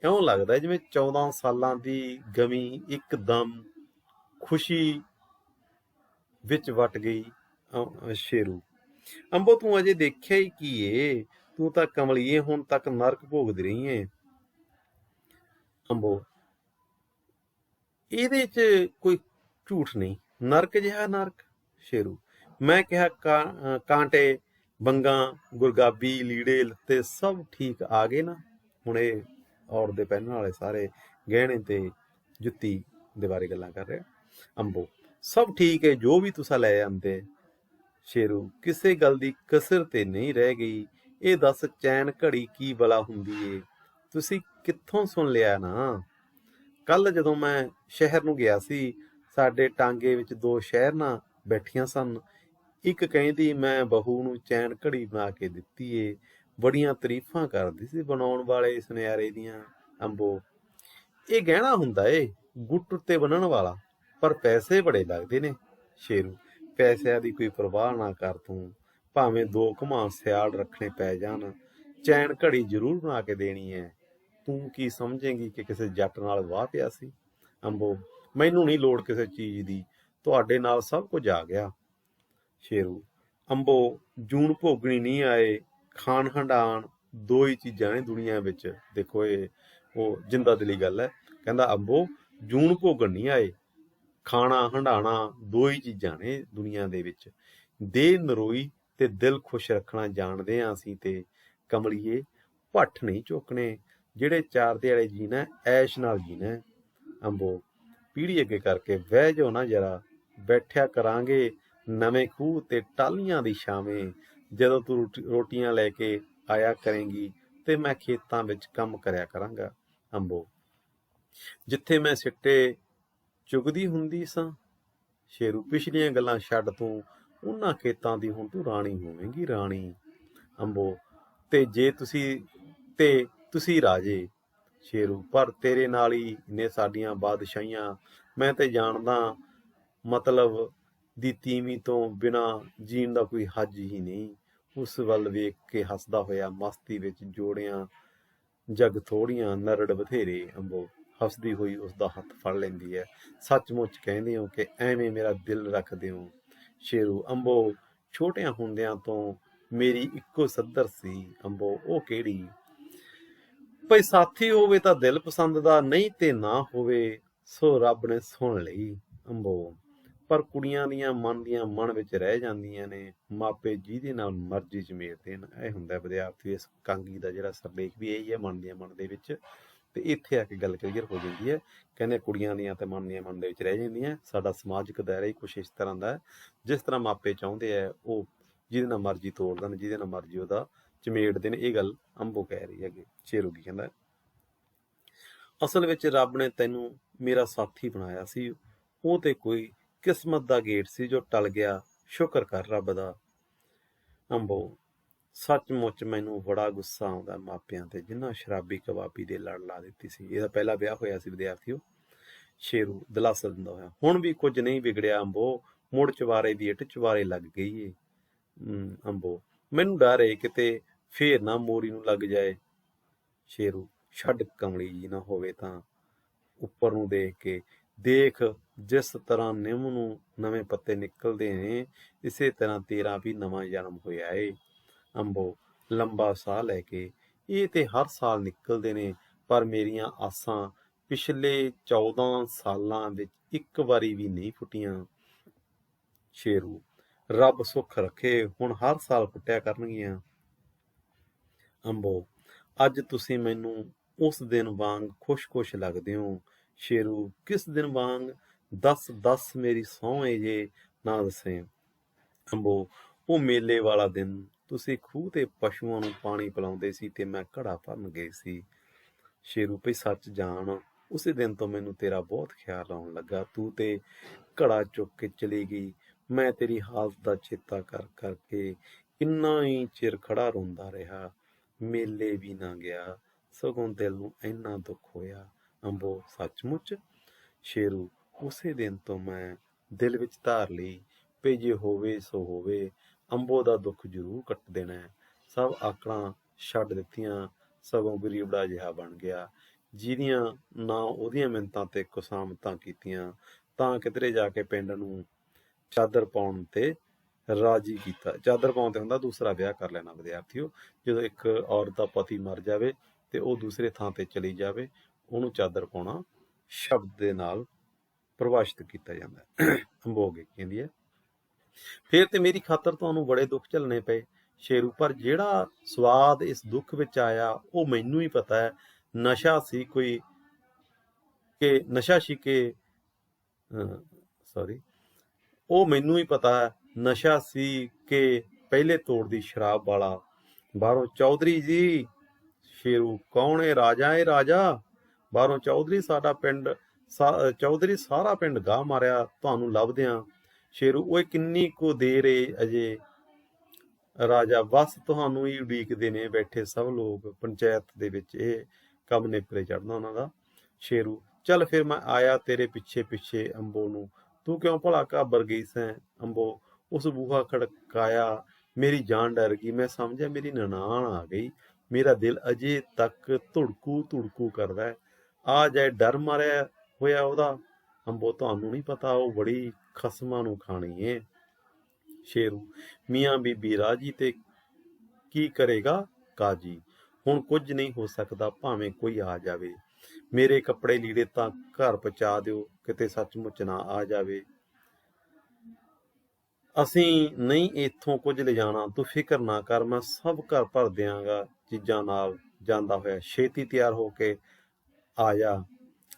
ਇਉਂ ਲੱਗਦਾ ਜਿਵੇਂ 14 ਸਾਲਾਂ ਦੀ ਗਮੀ ਇੱਕਦਮ ਖੁਸ਼ੀ ਵਿੱਚ ਵਟ ਗਈ। ਸ਼ੇਰੂ, ਅੰਬੋ ਤੂੰ ਅਜੇ ਦੇਖਿਆ ਹੀ ਕੀ ਏ? ਤੂੰ ਤਾਂ ਕਮਲੀਏ ਹੁਣ ਤੱਕ ਨਰਕ ਭੋਗਦੀ ਰਹੀ ਏ। ਅੰਬੋ, ਇਹਦੇ 'ਚ ਕੋਈ ਝੂਠ ਨਹੀਂ, ਨਰਕ ਜਿਹਾ ਨਰਕ। ਸ਼ੇਰੂ, ਮੈਂ ਕਿਹਾ ਕਾਂਟੇ, ਬੰਗਾਂ, ਗੁਰਗਾਬੀ, ਲੀੜੇ ਲੱਤੇ ਸਭ ਠੀਕ ਆ ਗਏ ਨਾ? ਹੁਣ ਇਹ ਔਰਤ ਦੇ ਪਹਿਨਣ ਵਾਲੇ ਸਾਰੇ ਗਹਿਣੇ ਤੇ ਜੁੱਤੀ ਦੇ ਬਾਰੇ ਗੱਲਾਂ ਕਰ ਰਿਹਾ। ਅੰਬੋ, ਸਭ ਠੀਕ ਹੈ, ਜੋ ਵੀ ਤੁਸੀਂ ਲੈ ਆਂਦੇ। ਸ਼ੇਰੂ, ਕਿਸੇ ਗੱਲ ਦੀ ਕਸਰ ਤੇ ਨਹੀਂ ਰਹਿ ਗਈ। ਇਹ ਦੱਸ ਚੈਨ ਘੜੀ ਕੀ ਬਲਾ ਹੁੰਦੀ ਏ? ਤੁਸੀਂ ਕਿੱਥੋਂ ਸੁਣ ਲਿਆ ਨਾ? ਕੱਲ ਜਦੋਂ ਮੈਂ ਸ਼ਹਿਰ ਨੂੰ ਗਿਆ ਸੀ, ਸਾਡੇ ਟਾਂਗੇ ਵਿੱਚ 2 ਸ਼ਹਿਰਨਾਂ ਬੈਠੀਆਂ ਸਨ। ਇੱਕ ਕਹਿੰਦੀ ਮੈਂ ਬਹੂ ਨੂੰ ਚੈਨ ਘੜੀ ਬਣਾ ਕੇ ਦਿੱਤੀ ਏ। ਬੜੀਆਂ ਤਾਰੀਫਾਂ ਕਰਦੀ ਸੀ ਬਣਾਉਣ ਵਾਲੇ ਸੁਨਿਆਰੇ ਦੀਆਂ। ਅੰਬੋ, ਇਹ ਗਹਿਣਾ ਹੁੰਦਾ ਏ ਗੁੱਟ ਉੱਤੇ ਬੰਨਣ ਵਾਲਾ, ਪਰ ਪੈਸੇ ਬੜੇ ਲੱਗਦੇ ਨੇ। ਸ਼ੇਰੂ, ਪੈਸਿਆਂ ਦੀ ਕੋਈ ਪਰਵਾਹ ਨਾ ਕਰ ਤੂੰ, ਭਾਵੇਂ 2 ਘੁਮਾਂ ਸਿਆਲ ਰੱਖਣੇ ਪੈ ਜਾਣ, ਚੈਨ ਘੜੀ ਜ਼ਰੂਰ ਬਣਾ ਕੇ ਦੇਣੀ ਹੈ। ਤੂੰ ਕੀ ਸਮਝੇਂਗੀ ਕਿ ਕਿਸੇ ਜੱਟ ਨਾਲ ਵਾਹ ਪਿਆ ਸੀ? ਅੰਬੋ, ਮੈਨੂੰ ਨਹੀਂ ਲੋੜ ਕਿਸੇ ਚੀਜ਼ ਦੀ, ਤੁਹਾਡੇ ਨਾਲ ਸਭ ਕੁਝ ਆ ਗਿਆ। ਸ਼ੇਰੂ, ਅੰਬੋ, ਜੂਨ ਭੋਗਣੀ ਨਹੀਂ ਆਏ, ਖਾਣ ਹੰਡਾਣ 2 ਹੀ ਚੀਜ਼ਾਂ ਨੇ ਦੁਨੀਆ ਵਿੱਚ। ਦੇਖੋ ਇਹ ਉਹ ਜਿੰਦਾ ਦਿਲੀ ਗੱਲ ਹੈ। ਕਹਿੰਦਾ ਅੰਬੋ, ਜੂਨ ਭੋਗਣ ਨਹੀਂ ਆਏ, ਖਾਣਾ ਹੰਡਾਣਾ 2 ਹੀ ਚੀਜ਼ਾਂ ਨੇ ਦੁਨੀਆ ਦੇ ਵਿੱਚ। ਦੇਹ ਨਰੋਈ ਤੇ ਦਿਲ ਖੁਸ਼ ਰੱਖਣਾ ਜਾਣਦੇ ਹਾਂ ਅਸੀਂ, ਤੇ ਕਮਲੀਏ ਭੱਠ ਨਹੀਂ ਚੁੱਕਣੇ। ਜਿਹੜੇ 4 ਦਿਹਾੜੇ ਜੀਣਾ ਐਸ਼ ਨਾਲ ਜੀਣਾ। ਅੰਬੋ, ਪੀੜੀ ਅੱਗੇ ਕਰਕੇ ਬਹਿ ਜਾਓ ਨਾ ਜਰਾ, ਬੈਠਿਆ ਕਰਾਂਗੇ ਨਵੇਂ ਖੂਹ ਤੇ ਟਾਹਲੀਆਂ ਦੀ ਛਾਵੇਂ। ਜਦੋਂ ਤੂੰ ਰੋਟੀਆਂ ਲੈ ਕੇ ਆਇਆ ਕਰੇਂਗੀ ਤੇ ਮੈਂ ਖੇਤਾਂ ਵਿੱਚ ਕੰਮ ਕਰਿਆ ਕਰਾਂਗਾ। ਅੰਬੋ, ਜਿੱਥੇ ਮੈਂ ਸਿੱਟੇ ਚੁਗਦੀ ਹੁੰਦੀ ਸਾਂ। ਸ਼ੇਰੂ, ਪਿਛਲੀਆਂ ਗੱਲਾਂ ਛੱਡ ਤੂੰ, ਉਹਨਾਂ ਖੇਤਾਂ ਦੀ ਹੁਣ ਤੂੰ ਰਾਣੀ ਹੋਵੇਂਗੀ, ਰਾਣੀ। ਅੰਬੋ, ਤੇ ਤੁਸੀਂ ਰਾਜੇ। ਸ਼ੇਰੂ, ਪਰ ਤੇਰੇ ਨਾਲ ਹੀ ਨੇ ਸਾਡੀਆਂ ਬਾਦਸ਼ਾਹੀਆਂ। ਮੈਂ ਤੇ ਜਾਣਦਾ ਮਤਲਬ ਦੀ ਤੀਵੀਂ ਤੋਂ ਬਿਨਾਂ ਜੀਣ ਦਾ ਕੋਈ ਹੱਜ ਹੀ ਨਹੀਂ। ਉਸ ਵੱਲ ਵੇਖ ਕੇ ਹੱਸਦਾ ਹੋਇਆ ਮਸਤੀ ਵਿੱਚ ਜੋੜਿਆਂ ਜਗ ਥੋੜੀਆਂ ਨਰੜ ਬਥੇਰੇ। ਅੰਬੋ, ਹੱਸਦੀ ਹੋਈ ਉਸਦਾ ਹੱਥ ਫੜ ਲੈਂਦੀ ਹੈ। ਸੱਚਮੁੱਚ ਕਹਿੰਦੇ ਹੋ ਕਿ ਐਵੇਂ ਮੇਰਾ ਦਿਲ ਰੱਖਦੇ ਹੋ? ਸ਼ੇਰੂ, ਅੰਬੋ, ਛੋਟਿਆਂ ਹੁੰਦਿਆਂ ਤੋਂ ਮੇਰੀ ਇੱਕੋ ਸੱਧਰ ਸੀ। ਅੰਬੋ, ਉਹ ਕਿਹੜੀ? ਭਈ ਸਾਥੀ ਹੋਵੇ ਤਾਂ ਦਿਲ ਪਸੰਦ ਦਾ, ਨਹੀਂ ਤੇ ਨਾ ਹੋਵੇ ਸੋ ਰੱਬ ਨੇ ਸੁਣ ਲਈ। ਅੰਬੋ, ਪਰ ਕੁੜੀਆਂ ਦੀਆਂ ਮਨ ਵਿੱਚ ਰਹਿ ਜਾਂਦੀਆਂ ਨੇ, ਮਾਪੇ ਜਿਹਦੇ ਨਾਲ ਮਰਜ਼ੀ ਚਮੇੜ ਦੇਣ। ਇਹ ਹੁੰਦਾ ਵਿਦਿਆਰਥੀ, ਇਸ ਕਾਂਗੀ ਦਾ ਜਿਹੜਾ ਸਰਲੇਖ ਵੀ ਇਹੀ ਹੈ, ਮਨ ਦੇ ਵਿੱਚ। ਤੇ ਇੱਥੇ ਆ ਕੇ ਗੱਲ ਕਲੀਅਰ ਹੋ ਜਾਂਦੀ ਹੈ। ਕਹਿੰਦੇ ਕੁੜੀਆਂ ਦੀਆਂ ਤੇ ਮਨ ਦੇ ਵਿੱਚ ਰਹਿ ਜਾਂਦੀਆਂ। ਸਾਡਾ ਸਮਾਜਿਕ ਦਾਇਰਾ ਹੀ ਕੁਛ ਇਸ ਤਰ੍ਹਾਂ ਦਾ ਹੈ, ਜਿਸ ਤਰ੍ਹਾਂ ਮਾਪੇ ਚਾਹੁੰਦੇ ਆ ਉਹ ਜਿਹਦੇ ਨਾਲ ਮਰਜ਼ੀ ਤੋੜ ਦੇਣ, ਜਿਹਦੇ ਨਾਲ ਮਰਜ਼ੀ ਉਹਦਾ ਚਮੇੜਦੇ ਨੇ। ਇਹ ਗੱਲ ਅੰਬੋ ਕਹਿ ਰਹੀ ਹੈਗੀ। ਸ਼ੇਰੂ ਕੀ ਕਹਿੰਦਾ, ਅਸਲ ਵਿੱਚ ਰੱਬ ਨੇ ਤੈਨੂੰ ਮੇਰਾ ਸਾਥੀ ਬਣਾਇਆ ਸੀ, ਉਹ ਤੇ ਕੋਈ ਕਿਸਮਤ ਦਾ ਗੇਟ ਸੀ ਜੋ ਟਲ ਗਿਆ, ਸ਼ੁਕਰ ਕਰ ਰੱਬ ਦਾ। ਅੰਬੋ, ਸੱਚਮੁੱਚ ਮੈਨੂੰ ਬੜਾ ਗੁੱਸਾ ਆਉਂਦਾ ਮਾਪਿਆਂ ਤੇ, ਜਿਨ੍ਹਾਂ ਸ਼ਰਾਬੀ ਕਬਾਬੀ ਦੇ ਲੜ ਲਾ ਦਿੱਤੀ ਸੀ। ਇਹਦਾ ਪਹਿਲਾ ਵਿਆਹ ਹੋਇਆ ਸੀ ਵਿਦਿਆਰਥੀਓ। ਸ਼ੇਰੂ ਦਿਲਾਸਾ ਦਿੰਦਾ ਹੋਇਆ, ਹੁਣ ਵੀ ਕੁਝ ਨਹੀਂ ਵਿਗੜਿਆ ਅੰਬੋ, ਮੁੜ ਚਵਾਰੇ ਦੀ ਇੱਟ ਚਵਾਰੇ ਲੱਗ ਗਈ ਏ। ਅੰਬੋ, ਮੈਨੂੰ ਡਰ ਏ ਕਿਤੇ ਫੇਰ ਨਾ ਮੋਰੀ ਨੂੰ ਲੱਗ ਜਾਏ। ਸ਼ੇਰੂ, ਛੱਡ ਕਮਲੀ ਜੀ ਨਾ ਹੋਵੇ ਤਾਂ ਉੱਪਰ ਨੂੰ ਦੇਖ ਕੇ ਦੇਖ, ਜਿਸ ਤਰ੍ਹਾਂ ਨਿੰਮ ਨੂੰ ਨਵੇਂ ਪੱਤੇ ਨਿਕਲਦੇ ਨੇ, ਇਸੇ ਤਰ੍ਹਾਂ ਤੇਰਾ ਵੀ ਨਵਾਂ ਜਨਮ ਹੋਇਆ ਏ। ਅੰਬੋ, ਲੰਬਾ ਸਾਹ ਲੈ ਕੇ, ਇਹ ਤੇ ਹਰ ਸਾਲ ਨਿਕਲਦੇ ਨੇ, ਪਰ ਮੇਰੀਆਂ ਆਸਾਂ ਪਿਛਲੇ 14 ਸਾਲਾਂ ਵਿੱਚ ਇੱਕ ਵਾਰੀ ਵੀ ਨਹੀਂ ਫੁੱਟੀਆਂ। ਸ਼ੇਰੂ, ਰੱਬ ਸੁੱਖ ਰੱਖੇ, ਹੁਣ ਹਰ ਸਾਲ ਫੁੱਟਿਆ ਕਰਨਗੀਆਂ। ਅੰਬੋ, ਅੱਜ ਤੁਸੀਂ ਮੈਨੂੰ ਉਸ ਦਿਨ ਵਾਂਗ ਖੁਸ਼ ਲੱਗਦੇ ਹੋ। ਸ਼ੇਰੂ, ਕਿਸ ਦਿਨ ਵਾਂਗ? ਦੱਸ ਮੇਰੀ ਸਹੁੰ ਏ ਜੇ ਨਾ ਦੱਸੇ। ਅੰਬੋ, ਉਹ ਮੇਲੇ ਵਾਲਾ ਦਿਨ, ਤੁਸੀਂ ਖੂਹ ਤੇ ਪਸ਼ੂਆਂ ਨੂੰ ਪਾਣੀ ਪਿਲਾਉਂਦੇ ਸੀ ਤੇ ਮੈਂ ਘੜਾ ਭਰਨ ਗਈ ਸੀ। ਸ਼ੇਰੂ, ਭਈ ਸੱਚ ਜਾਣ, ਉਸੇ ਦਿਨ ਤੋਂ ਮੈਨੂੰ ਤੇਰਾ ਬਹੁਤ ਖਿਆਲ ਆਉਣ ਲੱਗਾ। ਤੂੰ ਤੇ ਘੜਾ ਚੁੱਕ ਕੇ ਚਲੀ ਗਈ। ਮੈਂ ਤੇਰੀ ਹਾਲਤ ਦਾ ਚੇਤਾ ਕਰ ਕਰਕੇ ਕਿੰਨਾ ਹੀ ਚਿਰ ਖੜਾ ਰੋਂਦਾ ਰਿਹਾ। ਮੇਲੇ ਵੀ ਨਾ ਗਿਆ, ਸਗੋਂ ਦਿਲ ਨੂੰ ਇੰਨਾ ਦੁੱਖ ਹੋਇਆ। ਅੰਬੋ, ਸੱਚਮੁੱਚ? ਸ਼ੇਰੂ, ਉਸੇ ਦਿਨ ਤੋਂ ਮੈਂ ਦਿਲ ਵਿੱਚ ਧਾਰ ਲਈ, ਆਪੇ ਜੇ ਹੋਵੇ ਸੋ ਹੋਵੇ, ਅੰਬੋ ਦਾ ਦੁੱਖ ਜ਼ਰੂਰ ਕੱਟ ਦੇਣਾ ਹੈ। ਸਭ ਆਕੜਾਂ ਛੱਡ ਦਿੱਤੀਆਂ, ਸਗੋਂ ਗਰੀਬੜਾ ਜਿਹਾ ਬਣ ਗਿਆ। ਜਿਹਦੀਆਂ ਨਾ ਉਹਦੀਆਂ ਮਿੰਨਤਾਂ ਤੇ ਕੁਸਾਮਤਾਂ ਕੀਤੀਆਂ, ਤਾਂ ਕਿਧਰੇ ਜਾ ਕੇ ਪਿੰਡ ਨੂੰ ਚਾਦਰ ਪਾਉਣ ਤੇ ਰਾਜੀ ਕੀਤਾ। ਚਾਦਰ ਪਾਉਣ ਤੇ ਹੁੰਦਾ ਦੂਸਰਾ ਵਿਆਹ ਕਰ ਲੈਣਾ ਵਿਦਿਆਰਥੀਓ। ਜਦੋਂ ਇੱਕ ਔਰਤ ਦਾ ਪਤੀ ਮਰ ਜਾਵੇ ਤੇ ਉਹ ਦੂਸਰੇ ਥਾਂ ਤੇ ਚਲੀ ਜਾਵੇ, ਉਹਨੂੰ ਚਾਦਰ ਪਾਉਣਾ ਸ਼ਬਦ ਦੇ ਨਾਲ ਪ੍ਰਭਾਸ਼ਿਤ ਕੀਤਾ ਜਾਂਦਾ ਹੈ। ਅੰਬੋਗੇ ਕਹਿੰਦੀ ਹੈ, ਫਿਰ ਤੇ ਮੇਰੀ ਖਾਤਰ ਤੁਹਾਨੂੰ ਬੜੇ ਦੁੱਖ ਝੱਲਣੇ ਪਏ ਸ਼ੇਰੂ, ਪਰ ਜਿਹੜਾ ਸਵਾਦ ਇਸ ਦੁੱਖ ਵਿੱਚ ਆਇਆ ਉਹ ਮੈਨੂੰ ਹੀ ਪਤਾ ਹੈ। ਨਸ਼ਾ ਸੀ ਉਹ ਮੈਨੂੰ ਹੀ ਪਤਾ ਹੈ, ਨਸ਼ਾ ਸੀ ਕਿ ਪਹਿਲੇ ਤੋੜ ਦੀ ਸ਼ਰਾਬ ਵਾਲਾ। ਬਾਹਰੋਂ ਚੌਧਰੀ ਜੀ। ਸ਼ੇਰੂ, ਕੌਣ ਹੈ? ਰਾਜਾ ਹੈ ਰਾਜਾ। ਬਾਹਰੋਂ ਚੌਧਰੀ, ਚੌਧਰੀ ਸਾਰਾ ਪਿੰਡ ਗਾਹ ਮਾਰਿਆ ਤੁਹਾਨੂੰ ਲੱਭਦਿਆਂ। ਸ਼ੇਰੂ, ਓਏ ਕਿੰਨੀ ਕੁ ਦੇਰ ਏ ਅਜੇ? ਰਾਜਾ, ਬਸ ਤੁਹਾਨੂੰ ਹੀ ਉਡੀਕਦੇ ਨੇ ਬੈਠੇ ਸਭ ਲੋਕ। ਪੰਚਾਇਤ ਦੇ ਵਿੱਚ ਇਹ ਕੰਮ ਨੇਪਰੇ ਚੜ੍ਹਨਾ ਉਹਨਾਂ ਦਾ। ਸ਼ੇਰੂ, ਚੱਲ ਫਿਰ ਮੈਂ ਆਇਆ ਤੇਰੇ ਪਿੱਛੇ ਪਿੱਛੇ ਅੰਬੋ ਨੂੰ। ਤੂੰ ਕਿਉਂ ਭਲਾ ਘਾਬਰ ਗਈ ਸੈਂ? ਅੰਬੋ, ਉਸ ਬੂਹਾ ਖੜਕਾਇਆ, ਮੇਰੀ ਜਾਨ ਡਰ ਗਈ। ਮੈਂ ਸਮਝਿਆ ਮੇਰੀ ਨਨਾਣ ਆ ਗਈ। ਮੇਰਾ ਦਿਲ ਅਜੇ ਤੱਕ ਧੁੜਕੂ ਧੁੜਕੂ ਕਰਦਾ ਹੈ। ਆ ਜਾਏ ਡਰ ਮਾਰਿਆ ਹੋਇਆ ਉਹਦਾ। ਅੰਬੋ, ਤੁਹਾਨੂੰ ਨਹੀਂ ਪਤਾ, ਉਹ ਬੜੀ ਖਸਮਾਂ ਨੂੰ ਖਾਣੀ ਏ। ਸ਼ੇਰੂ, ਮੀਆਂ ਬੀਬੀ ਰਾਜੀ ਤੇ ਕੀ ਕਰੇਗਾ ਕਾਜੀ। ਹੁਣ ਕੁਝ ਨਹੀਂ ਹੋ ਸਕਦਾ, ਭਾਵੇਂ ਕੋਈ ਆ ਜਾਵੇ। ਮੇਰੇ ਕੱਪੜੇ ਲੀੜੇ ਤਾਂ ਘਰ ਪਹੁੰਚਾ ਦਿਓ, ਕਿਤੇ ਸੱਚਮੁੱਚ ਨਾ ਆ ਜਾਵੇ। ਅਸੀਂ ਨਹੀਂ ਇੱਥੋਂ ਕੁਝ ਲਿਜਾਣਾ, ਤੂੰ ਫਿਕਰ ਨਾ ਕਰ, ਮੈਂ ਸਭ ਘਰ ਭਰ ਦਿਆਂਗਾ ਚੀਜ਼ਾਂ ਨਾਲ। ਜਾਂਦਾ ਹੋਇਆ, ਛੇਤੀ ਤਿਆਰ ਹੋ ਕੇ ਆ ਜਾ।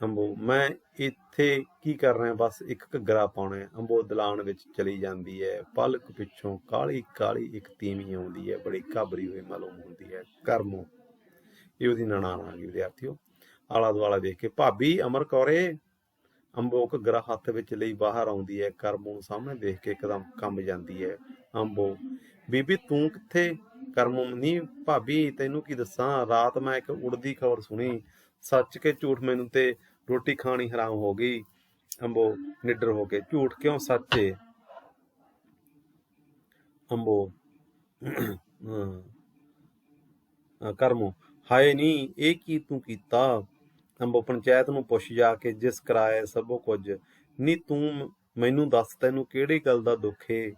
ਅੰਬੋ, ਮੈਂ ਇੱਥੇ ਕੀ ਕਰ ਰਿਹਾ? ਬਸ ਇੱਕ ਘੱਗਰਾ ਪਾਉਣਾ ਹੈ। ਅੰਬੋ ਦਲਾਨ ਵਿੱਚ ਚਲੀ ਜਾਂਦੀ ਹੈ। ਪਲਕ ਪਿੱਛੋਂ ਕਾਲੀ ਕਾਲੀ ਇੱਕ ਤੀਵੀਂ ਆਉਂਦੀ ਹੈ, ਬੜੀ ਘਾਬਰੀ ਹੋਈ ਮਾਲੂਮ ਹੁੰਦੀ ਹੈ। ਕਰਮੋ, ਇਹ ਉਹਦੀ ਨਨਾਣ ਆ ਗਈ ਵਿਦਿਆਰਥੀਓ। ਆਲਾ ਦੁਆਲਾ ਦੇਖ ਕੇ, ਭਾਬੀ ਅਮਰ ਕੌਰੇ। ਅੰਬੋ ਘੱਗਰਾ ਹੱਥ ਵਿੱਚ ਲਈ ਬਾਹਰ ਆਉਂਦੀ ਹੈ। ਕਰਮੋ ਨੂੰ ਸਾਹਮਣੇ ਦੇਖ ਕੇ ਇੱਕਦਮ ਕੰਬ ਜਾਂਦੀ ਹੈ। ਅੰਬੋ, ਬੀਬੀ ਤੂੰ ਕਿੱਥੇ? ਕਰਮੋ, ਨਹੀਂ ਭਾਬੀ ਤੈਨੂੰ ਕੀ ਦੱਸਾਂ, ਰਾਤ ਮੈਂ ਇੱਕ ਉੜਦੀ ਖਬਰ ਸੁਣੀ। ਸੱਚ ਕੇ ਝੂਠ? ਮੈਨੂੰ ਤੇ ਰੋਟੀ ਖਾਣੀ ਹਰਾਮ ਹੋ ਗਈ। ਅੰਬੋ ਨਿਡਰ ਹੋ ਕੇ, ਝੂਠ ਕਿਉਂ ਸੱਚ ਏ? ਅੰਬੋ, ਕਰਮੋ, ਹਾਏ ਨੀ, ਇਹ ਕੀ ਤੂੰ ਕੀਤਾ? ਅੰਬੋ, ਪੰਚਾਇਤ ਨੂੰ ਪੁੱਛ ਜਾ ਕੇ, ਜਿਸ ਕਰਾਇਆ ਸਭੋ ਕੁਝ। ਨੀ ਤੂੰ ਮੈਨੂੰ ਦੱਸ, ਤੈਨੂੰ ਕਿਹੜੀ ਗੱਲ ਦਾ ਦੁੱਖ ਏ?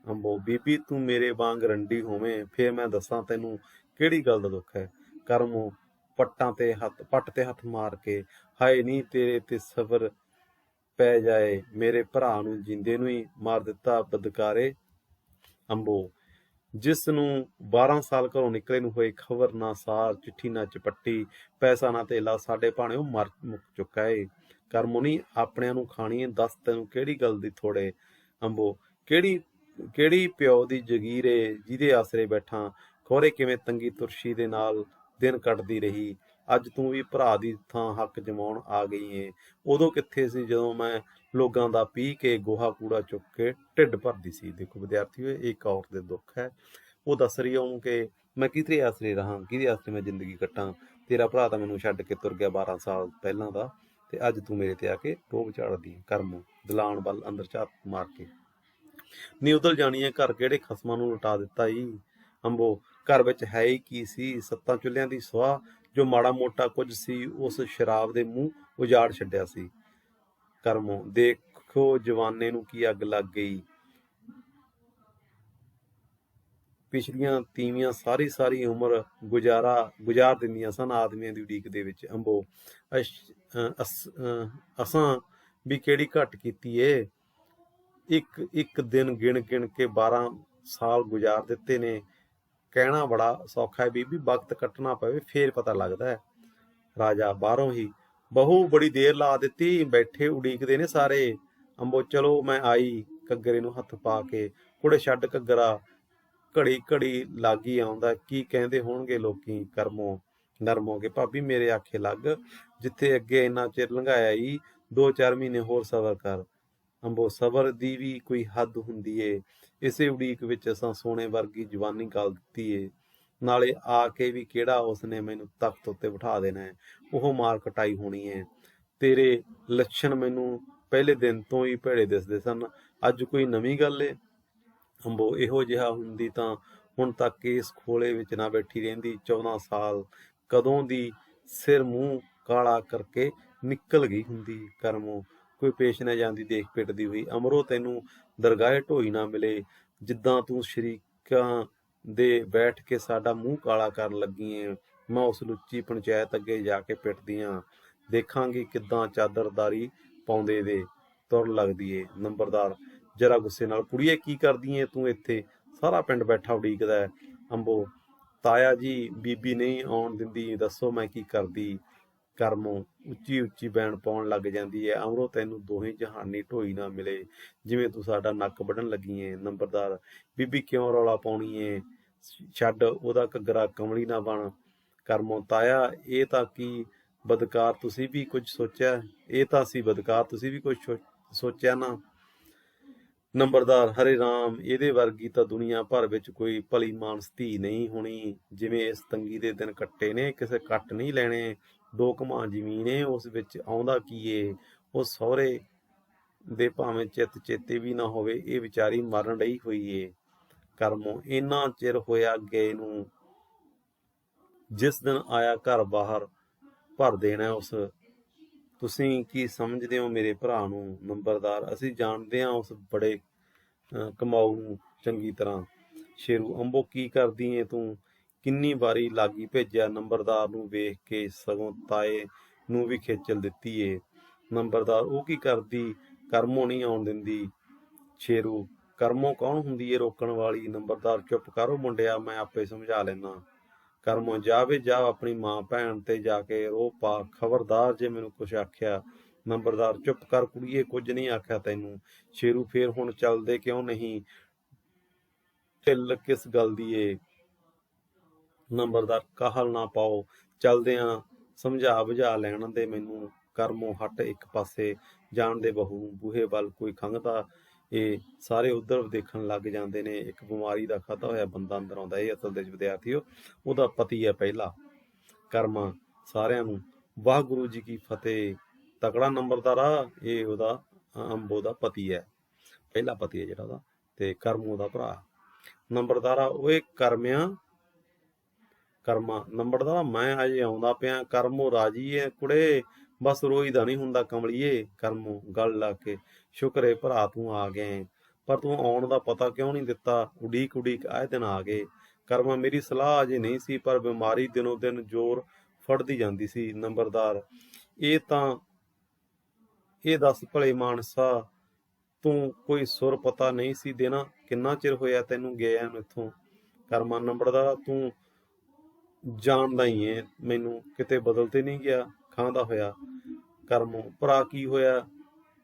ਅੰਬੋ, ਬੀਬੀ ਤੂੰ ਮੇਰੇ ਵਾਂਗ ਰੰਡੀ ਹੋਵੇਂ, ਫੇਰ ਮੈਂ ਦੱਸਾਂ ਤੈਨੂੰ ਕਿਹੜੀ ਗੱਲ ਦਾ ਦੁੱਖ ਹੈ। ਕਰਮੋ ਪੱਟ ਤੇ ਹੱਥ ਮਾਰ ਕੇ, ਹਾਏ ਨੀ, ਤੇਰੇ ਤੇ ਸਬਰ ਪੈ ਜਾਏ, ਮੇਰੇ ਭਰਾ ਨੂੰ ਜਿੰਦੇ ਨੂੰ ਹੀ ਮਾਰ ਦਿੱਤਾ ਬਦਕਾਰੇ। ਅੰਬੋ, ਜਿਸ ਨੂੰ 12 ਸਾਲ ਘਰੋਂ ਨਿਕਲੇ ਨੂੰ ਹੋਏ ਖਬਰ ਨਾ ਸਾਰ, ਚਿੱਠੀ ਨਾ ਚਪੱਟੀ, ਪੈਸਾ ਨਾ ਧੇਲਾ, ਸਾਡੇ ਭਾਣੇ ਉਹ ਮਰ ਮੁੱਕ ਚੁੱਕਾ ਏ। ਕਰਮੋ, ਨਹੀਂ ਆਪਣਿਆਂ ਨੂੰ ਖਾਣੀ ਏ, ਦੱਸ ਤੈਨੂੰ ਕਿਹੜੀ ਗੱਲ ਦੀ ਥੋੜੇ। ਅੰਬੋ, ਕਿਹੜੀ ਪਿਓ ਦੀ ਜਗੀਰ ਏ ਜਿਹਦੇ ਆਸਰੇ ਬੈਠਾਂ, ਖੋਰੇ ਕਿਵੇਂ ਤੰਗੀ ਤੁਰਸ਼ੀ ਦੇ ਨਾਲ ਦਿਨ ਕੱਟਦੀ ਰਹੀ। ਅੱਜ ਤੂੰ ਵੀ ਭਰਾ ਦੀ ਥਾਂ ਹੱਕ ਜਮਾਉਣ ਆ ਗਈ ਏ। ਉਦੋਂ ਕਿੱਥੇ ਸੀ ਜਦੋਂ ਮੈਂ ਲੋਕਾਂ ਦਾ ਪੀ ਕੇ ਗੋਹਾ ਕੂੜਾ ਚੁੱਕ ਕੇ ਢਿੱਡ ਭਰਦੀ ਸੀ। ਦੇਖੋ ਵਿਦਿਆਰਥੀਓ, ਇਹ ਇੱਕ ਔਰਤ ਦੇ ਦੁੱਖ ਹੈ। ਉਹ ਦੱਸ ਰਹੀ ਉਹਨੂੰ ਕਿ ਮੈਂ ਕਿਹਦੇ ਆਸਰੇ ਰਹਾਂ, ਕਿਹਦੇ ਆਸਰੇ ਮੈਂ ਜ਼ਿੰਦਗੀ ਕੱਟਾਂ। ਤੇਰਾ ਭਰਾ ਤਾਂ ਮੈਨੂੰ ਛੱਡ ਕੇ ਤੁਰ ਗਿਆ 12 ਸਾਲ ਪਹਿਲਾਂ ਦਾ, ਤੇ ਅੱਜ ਤੂੰ ਮੇਰੇ ਤੇ ਆ ਕੇ ਰੋਬ ਝਾੜਦੀ। ਕਰਮੋ ਦਲਾਨ ਵੱਲ ਅੰਦਰ ਝਾਤ ਮਾਰ ਕੇ, ਨੀ ਉਧਲ ਜਾਣੀ ਹੈ, ਘਰ ਕਿਹੜੇ ਖਸਮਾਂ ਨੂੰ ਲੁਟਾ ਦਿੱਤਾ ਈ। ਅੰਬੋ, ਘਰ ਵਿੱਚ ਹੈ ਹੀ ਕੀ ਸੀ? 7 ਚੁੱਲ੍ਹਿਆਂ ਦੀ ਸੁਆਹ। ਜੋ ਮਾੜਾ ਮੋਟਾ ਕੁਝ ਸੀ ਉਸ ਸ਼ਰਾਬ ਦੇ ਮੂੰਹ ਉਜਾੜ ਛੱਡਿਆ ਸੀ। ਕਰਮੋ, ਦੇਖੋ ਜਵਾਨੇ ਨੂੰ ਕੀ ਅੱਗ ਲੱਗ ਗਈ। ਪਿਛਲੀਆਂ ਤੀਵੀਆਂ ਸਾਰੀ ਉਮਰ ਗੁਜ਼ਾਰ ਦਿੰਦੀਆਂ ਸਨ ਆਦਮੀਆਂ ਦੀ ਉਡੀਕ ਦੇ ਵਿੱਚ। ਅੰਬੋ, ਅਸਾਂ ਵੀ ਕਿਹੜੀ ਘੱਟ ਕੀਤੀ ਏ। ਇੱਕ ਦਿਨ ਗਿਣ ਕੇ 12 ਸਾਲ ਗੁਜ਼ਾਰ ਦਿੱਤੇ ਨੇ। ਕਹਿਣਾ ਬੜਾ ਸੌਖਾ ਹੈ ਬੀਬੀ, ਵਕਤ ਕੱਟਣਾ ਪਵੇ ਫੇਰ ਪਤਾ ਲੱਗਦਾ ਹੈ। ਰਾਜਾ ਬਾਹਰੋਂ ਹੀ, ਬਹੂ ਬੜੀ ਦੇਰ ਲਾ ਦਿੱਤੀ, ਬੈਠੇ ਉਡੀਕਦੇ ਨੇ ਸਾਰੇ। ਅੰਬੋ, ਚਲੋ ਮੈਂ ਆਈ। ਘੱਗਰੇ ਨੂੰ ਹੱਥ ਪਾ ਕੇ, ਕੁੜੇ ਛੱਡ ਘੱਗਰਾ, ਘੜੀ ਲਾਗੀ ਆਉਂਦਾ, ਕੀ ਕਹਿੰਦੇ ਹੋਣਗੇ ਲੋਕੀ। ਕਰਮੋ ਨਰਮ ਹੋ ਕੇ, ਭਾਬੀ ਮੇਰੇ ਆਖੇ ਲੱਗ, ਜਿੱਥੇ ਅੱਗੇ ਇੰਨਾ ਚਿਰ ਲੰਘਾਇਆ ਈ, 2-4 ਮਹੀਨੇ ਹੋਰ ਸਬਰ ਕਰ। ਅੰਬੋ, ਸਬਰ ਦੀ ਵੀ ਕੋਈ ਹੱਦ ਹੁੰਦੀ ਏ। ਇਸੇ ਉਡੀਕ ਵਿੱਚ ਅਸਾਂ ਸੋਨੇ ਵਰਗੀ ਜਵਾਨੀ ਗਾਲ ਦਿੱਤੀ ਏ। ਨਾਲੇ ਆ ਕੇ ਵੀ ਕਿਹੜਾ ਉਸਨੇ ਮੈਨੂੰ ਤਖਤ ਉੱਤੇ ਬਿਠਾ ਦੇਣਾ ਹੈ। ਉਹ ਮਾਰ ਕਟਾਈ ਹੋਣੀ ਹੈ। ਤੇਰੇ ਲੱਛਣ ਮੈਨੂੰ ਪਹਿਲੇ ਦਿਨ ਤੋਂ ਹੀ ਭੈੜੇ ਦਿਸਦੇ ਸਨ। ਅੱਜ ਕੋਈ ਨਵੀਂ ਗੱਲ ਏ? ਅੰਬੋ ਇਹੋ ਜਿਹਾ ਹੁੰਦੀ ਤਾਂ ਹੁਣ ਤੱਕ ਇਸ ਖੋਲੇ ਵਿੱਚ ਨਾ ਬੈਠੀ ਰਹਿੰਦੀ। 14 ਸਾਲ ਕਦੋਂ ਦੀ ਸਿਰ ਮੂੰਹ ਕਾਲਾ ਕਰਕੇ ਨਿਕਲ ਗਈ ਹੁੰਦੀ। ਕਰਮੋਂ ਕੋਈ ਪੇਸ਼ ਨਾ ਜਾਂਦੀ ਦੇਖ ਪਿੱਟਦੀ ਹੋਈ। ਅਮਰੋ ਤੈਨੂੰ ਦਰਗਾਹੇ ਢੋਈ ਨਾ ਮਿਲੇ, ਜਿੱਦਾਂ ਤੂੰ ਸ਼ਰੀਕਾਂ ਦੇ ਬੈਠ ਕੇ ਸਾਡਾ ਮੂੰਹ ਕਾਲਾ ਕਰਨ ਲੱਗੀ ਏ। ਮੈਂ ਉਸ ਲੁੱਚੀ ਪੰਚਾਇਤ ਅੱਗੇ ਜਾ ਕੇ ਪਿੱਟਦੀ ਆਂ, ਦੇਖਾਂਗੀ ਕਿੱਦਾਂ ਚਾਦਰਦਾਰੀ ਪਾਉਂਦੇ ਦੇ ਤੁਰ ਲੱਗਦੀ ਏ। ਨੰਬਰਦਾਰ ਜਰਾ ਗੁੱਸੇ ਨਾਲ, ਕੁੜੀਏ ਕੀ ਕਰਦੀ ਏ ਤੂੰ ਇੱਥੇ? ਸਾਰਾ ਪਿੰਡ ਬੈਠਾ ਉਡੀਕਦਾ ਹੈ। ਅੰਬੋ ਤਾਇਆ ਜੀ ਬੀਬੀ ਨਹੀਂ ਆਉਣ ਦਿੰਦੀ, ਦੱਸੋ ਮੈਂ ਕੀ ਕਰਦੀ। ਕਰਮੋਂ ਉੱਚੀ ਉੱਚੀ ਬੈਣ ਪਾਉਣ ਲੱਗ ਜਾਂਦੀ ਹੈ। ਅਮਰੋ ਤੈਨੂੰ ਦੋਹੇ ਜਹਾਨੀ ਢੋਈ ਨਾ ਮਿਲੇ, ਜਿਵੇਂ ਤੂੰ ਸਾਡਾ ਨੱਕ ਵੱਢਣ ਲੱਗੀ ਏ। ਨੰਬਰਦਾਰ ਬੀਬੀ ਕਿਉਂ ਰੌਲਾ ਪਾਉਣੀ ਏ, ਛੱਡ ਉਹਦਾ ਘੱਗਰਾ, ਕਮਲੀ ਨਾ ਬਣ। ਕਰਮੋਂ ਤਾਇਆ ਇਹ ਤਾਂ ਕੀ ਬਦਕਾਰ, ਤੁਸੀਂ ਵੀ ਕੁਝ ਸੋਚਿਆ? ਇਹ ਤਾਂ ਸੀ ਬਦਕਾਰ, ਤੁਸੀਂ ਵੀ ਕੁਝ ਸੋਚਿਆ ਨਾ। ਨੰਬਰਦਾਰ ਹਰੇ ਰਾਮ, ਇਹਦੇ ਵਰਗੀ ਤਾਂ ਦੁਨੀਆ ਭਰ ਵਿੱਚ ਕੋਈ ਭਲੀ ਮਾਨਸ ਧੀ ਨਹੀਂ ਹੋਣੀ। ਜਿਵੇਂ ਇਸ ਤੰਗੀ ਦੇ ਦਿਨ ਕੱਟੇ ਨੇ, ਕਿਸੇ ਕੱਟ ਨਹੀਂ ਲੈਣੇ। 2 ਕਮਾਂ ਜ਼ਮੀਨ ਏ, ਉਸ ਵਿੱਚ ਆਉਂਦਾ ਕੀ ਏ? ਉਹ ਸਹੁਰੇ ਦੇ ਭਾਵੇਂ ਚਿੱਤ ਚੇਤੇ ਵੀ ਨਾ ਹੋਵੇ, ਇਹ ਵਿਚਾਰੀ ਮਰਨ ਡਈ ਹੋਈ ਏ। ਕਰਮੋਂ ਇੰਨਾ ਚਿਰ ਹੋਇਆ ਗਏ ਨੂੰ, ਜਿਸ ਦਿਨ ਆਇਆ ਘਰ ਬਾਹਰ ਭਰ ਦੇਣਾ ਉਸ। ਤੁਸੀਂ ਕੀ ਸਮਝਦੇ ਹੋ ਮੇਰੇ ਭਰਾ ਨੂੰ? ਨੰਬਰਦਾਰ ਅਸੀਂ ਜਾਣਦੇ ਹਾਂ ਉਸ ਬੜੇ ਕਮਾਊ ਨੂੰ ਚੰਗੀ ਤਰ੍ਹਾਂ। ਸ਼ੇਰੂ ਅੰਬੋ ਕੀ ਕਰਦੀ ਏ ਤੂੰ? ਕਿੰਨੀ ਵਾਰੀ ਲਾਗੀ ਭੇਜਿਆ, ਨੰਬਰਦਾਰ ਨੂੰ ਵੇਖ ਕੇ ਸਗੋਂ ਤਾਏ ਨੂੰ ਵੀ ਖੇਚਲ ਦਿੱਤੀ ਏ। ਨੰਬਰਦਾਰ ਉਹ ਕੀ ਕਰਦੀ? ਕਰਮੋਂ ਨਹੀਂ ਆਉਣ ਦਿੰਦੀ। ਸ਼ੇਰੂ ਕਰਮੋਂ ਕੌਣ ਹੁੰਦੀ ਏ ਰੋਕਣ ਵਾਲੀ? ਨੰਬਰਦਾਰ ਚੁੱਪ ਕਰੋ ਮੁੰਡਿਆ, ਮੈਂ ਆਪੇ ਸਮਝਾ ਲੈਣਾ। ਕਰਮੋਂ ਜਾ ਵੇ ਜਾ, ਆਪਣੀ ਮਾਂ ਭੈਣ ਤੇ ਜਾ ਕੇ ਰੋ ਪਾ, ਖਬਰਦਾਰ ਜੇ ਮੈਨੂੰ ਕੁਛ ਆਖਿਆ। ਨੰਬਰਦਾਰ ਚੁੱਪ ਕਰ ਕੁੜੀਏ, ਕੁਝ ਨਹੀਂ ਆਖਿਆ ਤੈਨੂੰ। ਸ਼ੇਰੂ ਫੇਰ ਹੁਣ ਚੱਲਦੇ ਕਿਉਂ ਨਹੀਂ? ਢਿੱਲ ਕਿਸ ਗੱਲ ਦੀ ਏ? ਨੰਬਰਦਾਰ ਕਾਹਲ ਨਾ ਪਾਓ, ਚੱਲਦਿਆਂ ਸਮਝਾ ਬੁਝਾ ਲੈਣ ਦੇ ਮੈਨੂੰ। ਕਰਮੋਂ ਹਟ ਇੱਕ ਪਾਸੇ ਜਾਣ ਦੇ ਬਹੂ ਨੂੰ। ਬੂਹੇ ਵੱਲ ਕੋਈ ਖੰਘਦਾ ਇਹ ਸਾਰੇ ਉਧਰ ਦੇਖਣ ਲੱਗ ਜਾਂਦੇ ਨੇ। ਇੱਕ ਬਿਮਾਰੀ ਦਾ ਖਾਧਾ ਹੋਇਆ ਬੰਦਾ ਅੰਦਰ ਆਉਂਦਾ। ਇਹ ਅਸਲ ਦੇ ਵਿਦਿਆਰਥੀਓ ਉਹਦਾ ਪਤੀ ਹੈ ਪਹਿਲਾ। ਕਰਮਾ ਸਾਰਿਆਂ ਨੂੰ ਵਾਹਿਗੁਰੂ ਜੀ ਕੀ ਫਤਿਹ। ਤਕੜਾ ਨੰਬਰਦਾਰ ਆ, ਇਹ ਉਹਦਾ ਅੰਬੋ ਦਾ ਪਤੀ ਹੈ, ਪਹਿਲਾ ਪਤੀ ਹੈ ਜਿਹੜਾ ਉਹਦਾ, ਤੇ ਕਰਮੋ ਦਾ ਭਰਾ। ਨੰਬਰਦਾਰਾ ਓਏ ਕਰਮਿਆ। ਕਰਮਾ ਨੰਬਰਦਾਰਾ ਮੈਂ ਅਜੇ ਆਉਂਦਾ ਪਿਆ। ਕਰਮੋ ਰਾਜੀ ਏ ਕੁੜੇ, ਬਸ ਰੋਈ ਦਾ ਨਹੀਂ ਹੁੰਦਾ ਕਮਲੀਏ। ਕਰਮੋ ਗੱਲ ਲਾ ਕੇ ਸ਼ੁਕਰ ਏ ਭਰਾ ਤੂੰ ਆ ਗਏ, ਪਰ ਤੂੰ ਆਉਣ ਦਾ ਪਤਾ ਕਿਉਂ ਨਹੀਂ ਦਿੱਤਾ? ਉਡੀਕ ਉਡੀਕ ਆਏ ਦਿਨ ਆ ਗਏ। ਕਰਮਾ ਮੇਰੀ ਸਲਾਹ ਅਜੇ ਨਹੀਂ ਸੀ, ਪਰ ਬਿਮਾਰੀ ਦਿਨੋਂ ਦਿਨ ਜ਼ੋਰ ਫੜਦੀ ਜਾਂਦੀ ਸੀ। ਨੰਬਰਦਾਰ ਇਹ ਦੱਸ ਭਲੇ ਮਾਨਸਾ, ਤੂੰ ਕੋਈ ਸੁਰ ਪਤਾ ਨਹੀਂ ਸੀ ਦੇਣਾ? ਕਿੰਨਾ ਚਿਰ ਹੋਇਆ ਤੈਨੂੰ ਗਿਆ ਨੂੰ ਇੱਥੋਂ? ਕਰਮਾ ਨੰਬਰਦਾਰ ਤੂੰ ਜਾਣਦਾ ਹੀ ਏ ਮੈਨੂੰ, ਕਿਤੇ ਬਦਲ ਤੇ ਨਹੀਂ ਗਿਆ ਖਾਂਦਾ ਹੋਇਆ। ਕਰਮੋ ਭਰਾ ਕੀ ਹੋਇਆ?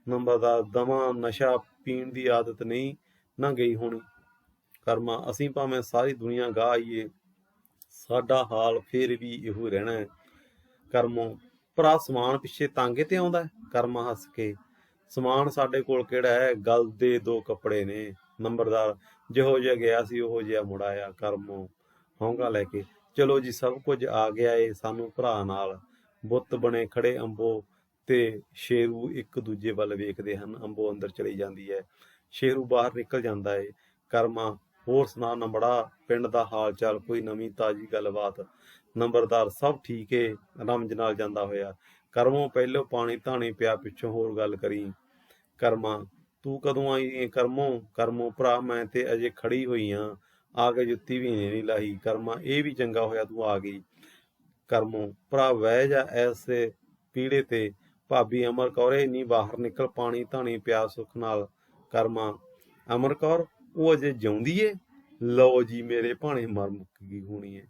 ਨੰਬਰਦਾਰ ਦਮਾ ਨਸ਼ਾ ਪੀਣ ਦੀ ਆਦਤ ਨਹੀਂ ਨਾ ਗਈ ਹੋਣੀ। ਕਰਮਾ ਅਸੀਂ ਭਾਵੇਂ ਸਾਰੀ ਦੁਨੀਆ ਗਾਹ ਆਈਏ, ਸਾਡਾ ਹਾਲ ਫੇਰ ਵੀ ਇਹੋ ਰਹਿਣਾ ਹੈ। ਕਰਮੋ ਭਰਾ ਸਮਾਨ ਪਿੱਛੇ ਤਾਂਗੇ ਤੇ ਆਉਂਦਾ? ਕਰਮਾ ਹੱਸ ਕੇ ਸਮਾਨ ਸਾਡੇ ਕੋਲ ਕਿਹੜਾ ਹੈ, ਗੱਲ ਦੇ 2 ਕੱਪੜੇ ਨੇ। ਨੰਬਰਦਾਰ ਜਿਹੋ ਜਿਹਾ ਗਿਆ ਸੀ ਉਹੋ ਜਿਹਾ ਮੁੜ ਆਇਆ। ਕਰਮੋ ਹੌਂਗਾ ਲੈ ਕੇ ਚਲੋ ਜੀ, ਸਭ ਕੁਝ ਆ ਗਿਆ ਏ ਸਾਨੂੰ ਭਰਾ ਨਾਲ। ਬੁੱਤ ਬਣੇ ਖੜੇ ਅੰਬੋ ਤੇ ਸ਼ੇਰੂ ਇੱਕ ਦੂਜੇ ਵੱਲ ਵੇਖਦੇ ਹਨ। ਅੰਬੋ ਅੰਦਰ ਚਲੀ ਜਾਂਦੀ ਹੈ, ਸ਼ੇਰੂ ਬਾਹਰ ਨਿਕਲ ਜਾਂਦਾ ਏ। ਕਰਮਾ ਹੋਰ ਸੁਣਾ ਨੰਬੜਾ, ਪਿੰਡ ਦਾ ਹਾਲ ਚਾਲ, ਕੋਈ ਨਵੀਂ ਤਾਜ਼ੀ ਗੱਲਬਾਤ? ਨੰਬਰਦਾਰ ਸਭ ਠੀਕ ਏ, ਰਮਜ ਨਾਲ ਜਾਂਦਾ ਹੋਇਆ। ਕਰਮੋਂ ਪਹਿਲੋਂ ਪਾਣੀ ਧਾਣੀ ਪਿਆ, ਪਿੱਛੋਂ ਹੋਰ ਗੱਲ ਕਰੀ। ਕਰਮਾ ਤੂੰ ਕਦੋਂ ਆਈ ਏ? ਕਰਮੋ ਭਰਾ ਮੈਂ ਤੇ ਅਜੇ ਖੜੀ ਹੋਈ ਆਂ, ਆ ਕੇ ਜੁੱਤੀ ਵੀ ਨਹੀਂ ਲਾਹੀ। ਕਰਮਾ ਇਹ ਵੀ ਚੰਗਾ ਹੋਇਆ ਤੂੰ ਆ ਗਈ। ਕਰਮੋ ਭਰਾ ਬਹਿ ਜਾ ਐਸੇ ਪੀੜੇ ਤੇ, ਭਾਬੀ ਅਮਰ ਕੌਰੇ ਨਹੀਂ ਬਾਹਰ ਨਿਕਲ, ਪਾਣੀ ਧਾਣੀ ਪਿਆ ਸੁੱਖ ਨਾਲ। ਕਰਮਾ ਅਮਰ ਕੌਰ ਉਹ ਅਜੇ ਜਿਉਂਦੀ ਏ? ਲਓ ਜੀ ਮੇਰੇ ਭਾਣੇ ਮਰ ਮੁੱਕ ਗਈ ਹੋਣੀ ਏ।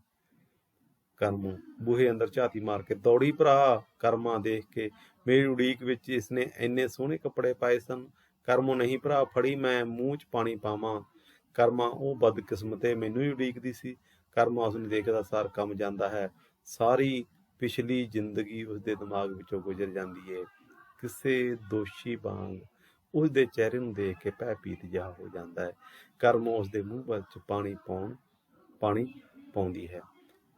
ਕਰਮੋ ਬੂਹੇ ਅੰਦਰ ਝਾਤੀ ਮਾਰ ਕੇ ਦੌੜੀ ਭਰਾ। ਕਰਮਾ ਦੇਖ ਕੇ ਮੇਰੀ ਉਡੀਕ ਵਿੱਚ ਇਸਨੇ ਇੰਨੇ ਸੋਹਣੇ ਕੱਪੜੇ ਪਾਏ ਸਨ। ਕਰਮੋ ਨਹੀਂ ਭਰਾ, ਫੜੀ ਮੈਂ ਮੂੰਹ 'ਚ ਪਾਣੀ ਪਾਵਾਂ। ਕਰਮਾ ਉਹ ਬਦਕਿਸਮਤੇ ਮੈਨੂੰ ਹੀ ਉਡੀਕਦੀ ਸੀ। ਕਰਮਾ ਉਸਨੂੰ ਦੇਖਦਾ ਸਾਰ ਕੰਮ ਜਾਂਦਾ ਹੈ। ਸਾਰੀ ਪਿਛਲੀ ਜ਼ਿੰਦਗੀ ਉਸਦੇ ਦਿਮਾਗ ਵਿੱਚੋਂ ਗੁਜ਼ਰ ਜਾਂਦੀ ਹੈ। ਕਿਸੇ ਦੋਸ਼ੀ ਵਾਂਗ ਉਸਦੇ ਚਿਹਰੇ ਨੂੰ ਦੇਖ ਕੇ ਭੈਭੀਤ ਜਿਹਾ ਹੋ ਜਾਂਦਾ ਹੈ। ਕਰਮੋ ਉਸਦੇ ਮੂੰਹ ਵਿੱਚ ਪਾਣੀ ਪਾਉਂਦੀ ਹੈ।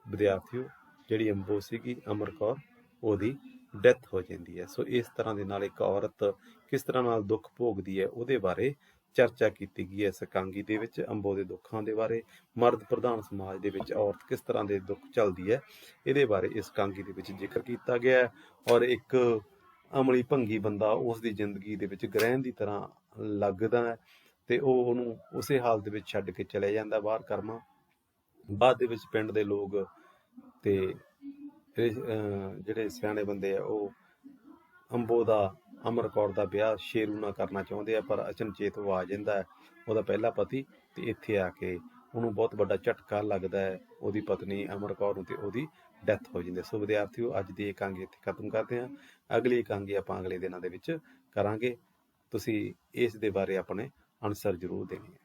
ਵਿਦਿਆਰਥੀਓ ਜਿਹੜੀ ਅੰਬੋ ਸੀਗੀ ਅਮਰ ਕੌਰ, ਉਹਦੀ ਡੈਥ ਹੋ ਜਾਂਦੀ ਹੈ। ਸੋ ਇਸ ਤਰ੍ਹਾਂ ਦੇ ਨਾਲ ਇੱਕ ਔਰਤ ਕਿਸ ਤਰ੍ਹਾਂ ਨਾਲ ਦੁੱਖ ਭੋਗਦੀ ਹੈ ਉਹਦੇ ਬਾਰੇ ਚਰਚਾ ਕੀਤੀ ਗਈ ਹੈ ਇਸ ਇਕਾਂਗੀ ਦੇ ਵਿੱਚ। ਅੰਬੋ ਦੇ ਦੁੱਖਾਂ ਦੇ ਬਾਰੇ, ਮਰਦ ਪ੍ਰਧਾਨ ਸਮਾਜ ਦੇ ਵਿੱਚ ਔਰਤ ਕਿਸ ਤਰ੍ਹਾਂ ਦੇ ਦੁੱਖ ਝੱਲਦੀ ਹੈ, ਇਹਦੇ ਬਾਰੇ ਇਸ ਇਕਾਂਗੀ ਦੇ ਵਿੱਚ ਜ਼ਿਕਰ ਕੀਤਾ ਗਿਆ ਹੈ। ਔਰ ਇੱਕ ਅਮਲੀ ਭੰਗੀ ਬੰਦਾ ਉਸ ਦੀ ਜ਼ਿੰਦਗੀ ਦੇ ਵਿੱਚ ਗ੍ਰਹਿਣ ਦੀ ਤਰ੍ਹਾਂ ਲੱਗਦਾ ਹੈ ਤੇ ਉਹ ਉਹਨੂੰ ਉਸੇ ਹਾਲ ਦੇ ਵਿੱਚ ਛੱਡ ਕੇ ਚਲੇ ਜਾਂਦਾ ਬਾਹਰ ਕਰਮਾਂ। ਬਾਅਦ ਦੇ ਵਿੱਚ ਪਿੰਡ ਦੇ ਲੋਕ ਤੇ ਜਿਹੜੇ ਸਿਆਣੇ ਬੰਦੇ ਆ ਉਹ ਅੰਬੋ ਦਾ ਅਮਰ ਕੌਰ ਦਾ ਵਿਆਹ ਸ਼ੇਰੂ ਨਾਲ ਕਰਨਾ ਚਾਹੁੰਦੇ ਆ, ਪਰ ਅਚਨਚੇਤ ਉਹ ਆ ਜਾਂਦਾ ਹੈ ਉਹਦਾ ਪਹਿਲਾ ਪਤੀ, ਤੇ ਇੱਥੇ ਆ ਕੇ ਉਹਨੂੰ ਬਹੁਤ ਵੱਡਾ ਝਟਕਾ ਲੱਗਦਾ ਹੈ ਉਹਦੀ ਪਤਨੀ ਅਮਰ ਕੌਰ ਨੂੰ, ਤੇ ਉਹਦੀ ਡੈਥ ਹੋ ਜਾਂਦੀ ਹੈ। ਸੋ ਵਿਦਿਆਰਥੀਓ, ਅੱਜ ਦੀ ਇਕਾਂਗੀ ਇੱਥੇ ਖਤਮ ਕਰਦੇ ਹਾਂ। ਅਗਲੀ ਇਕਾਂਗੀ ਆਪਾਂ ਅਗਲੇ ਦਿਨਾਂ ਦੇ ਵਿੱਚ ਕਰਾਂਗੇ। ਤੁਸੀਂ ਇਸ ਦੇ ਬਾਰੇ ਆਪਣੇ ਆਨਸਰ ਜ਼ਰੂਰ ਦੇਣੇ।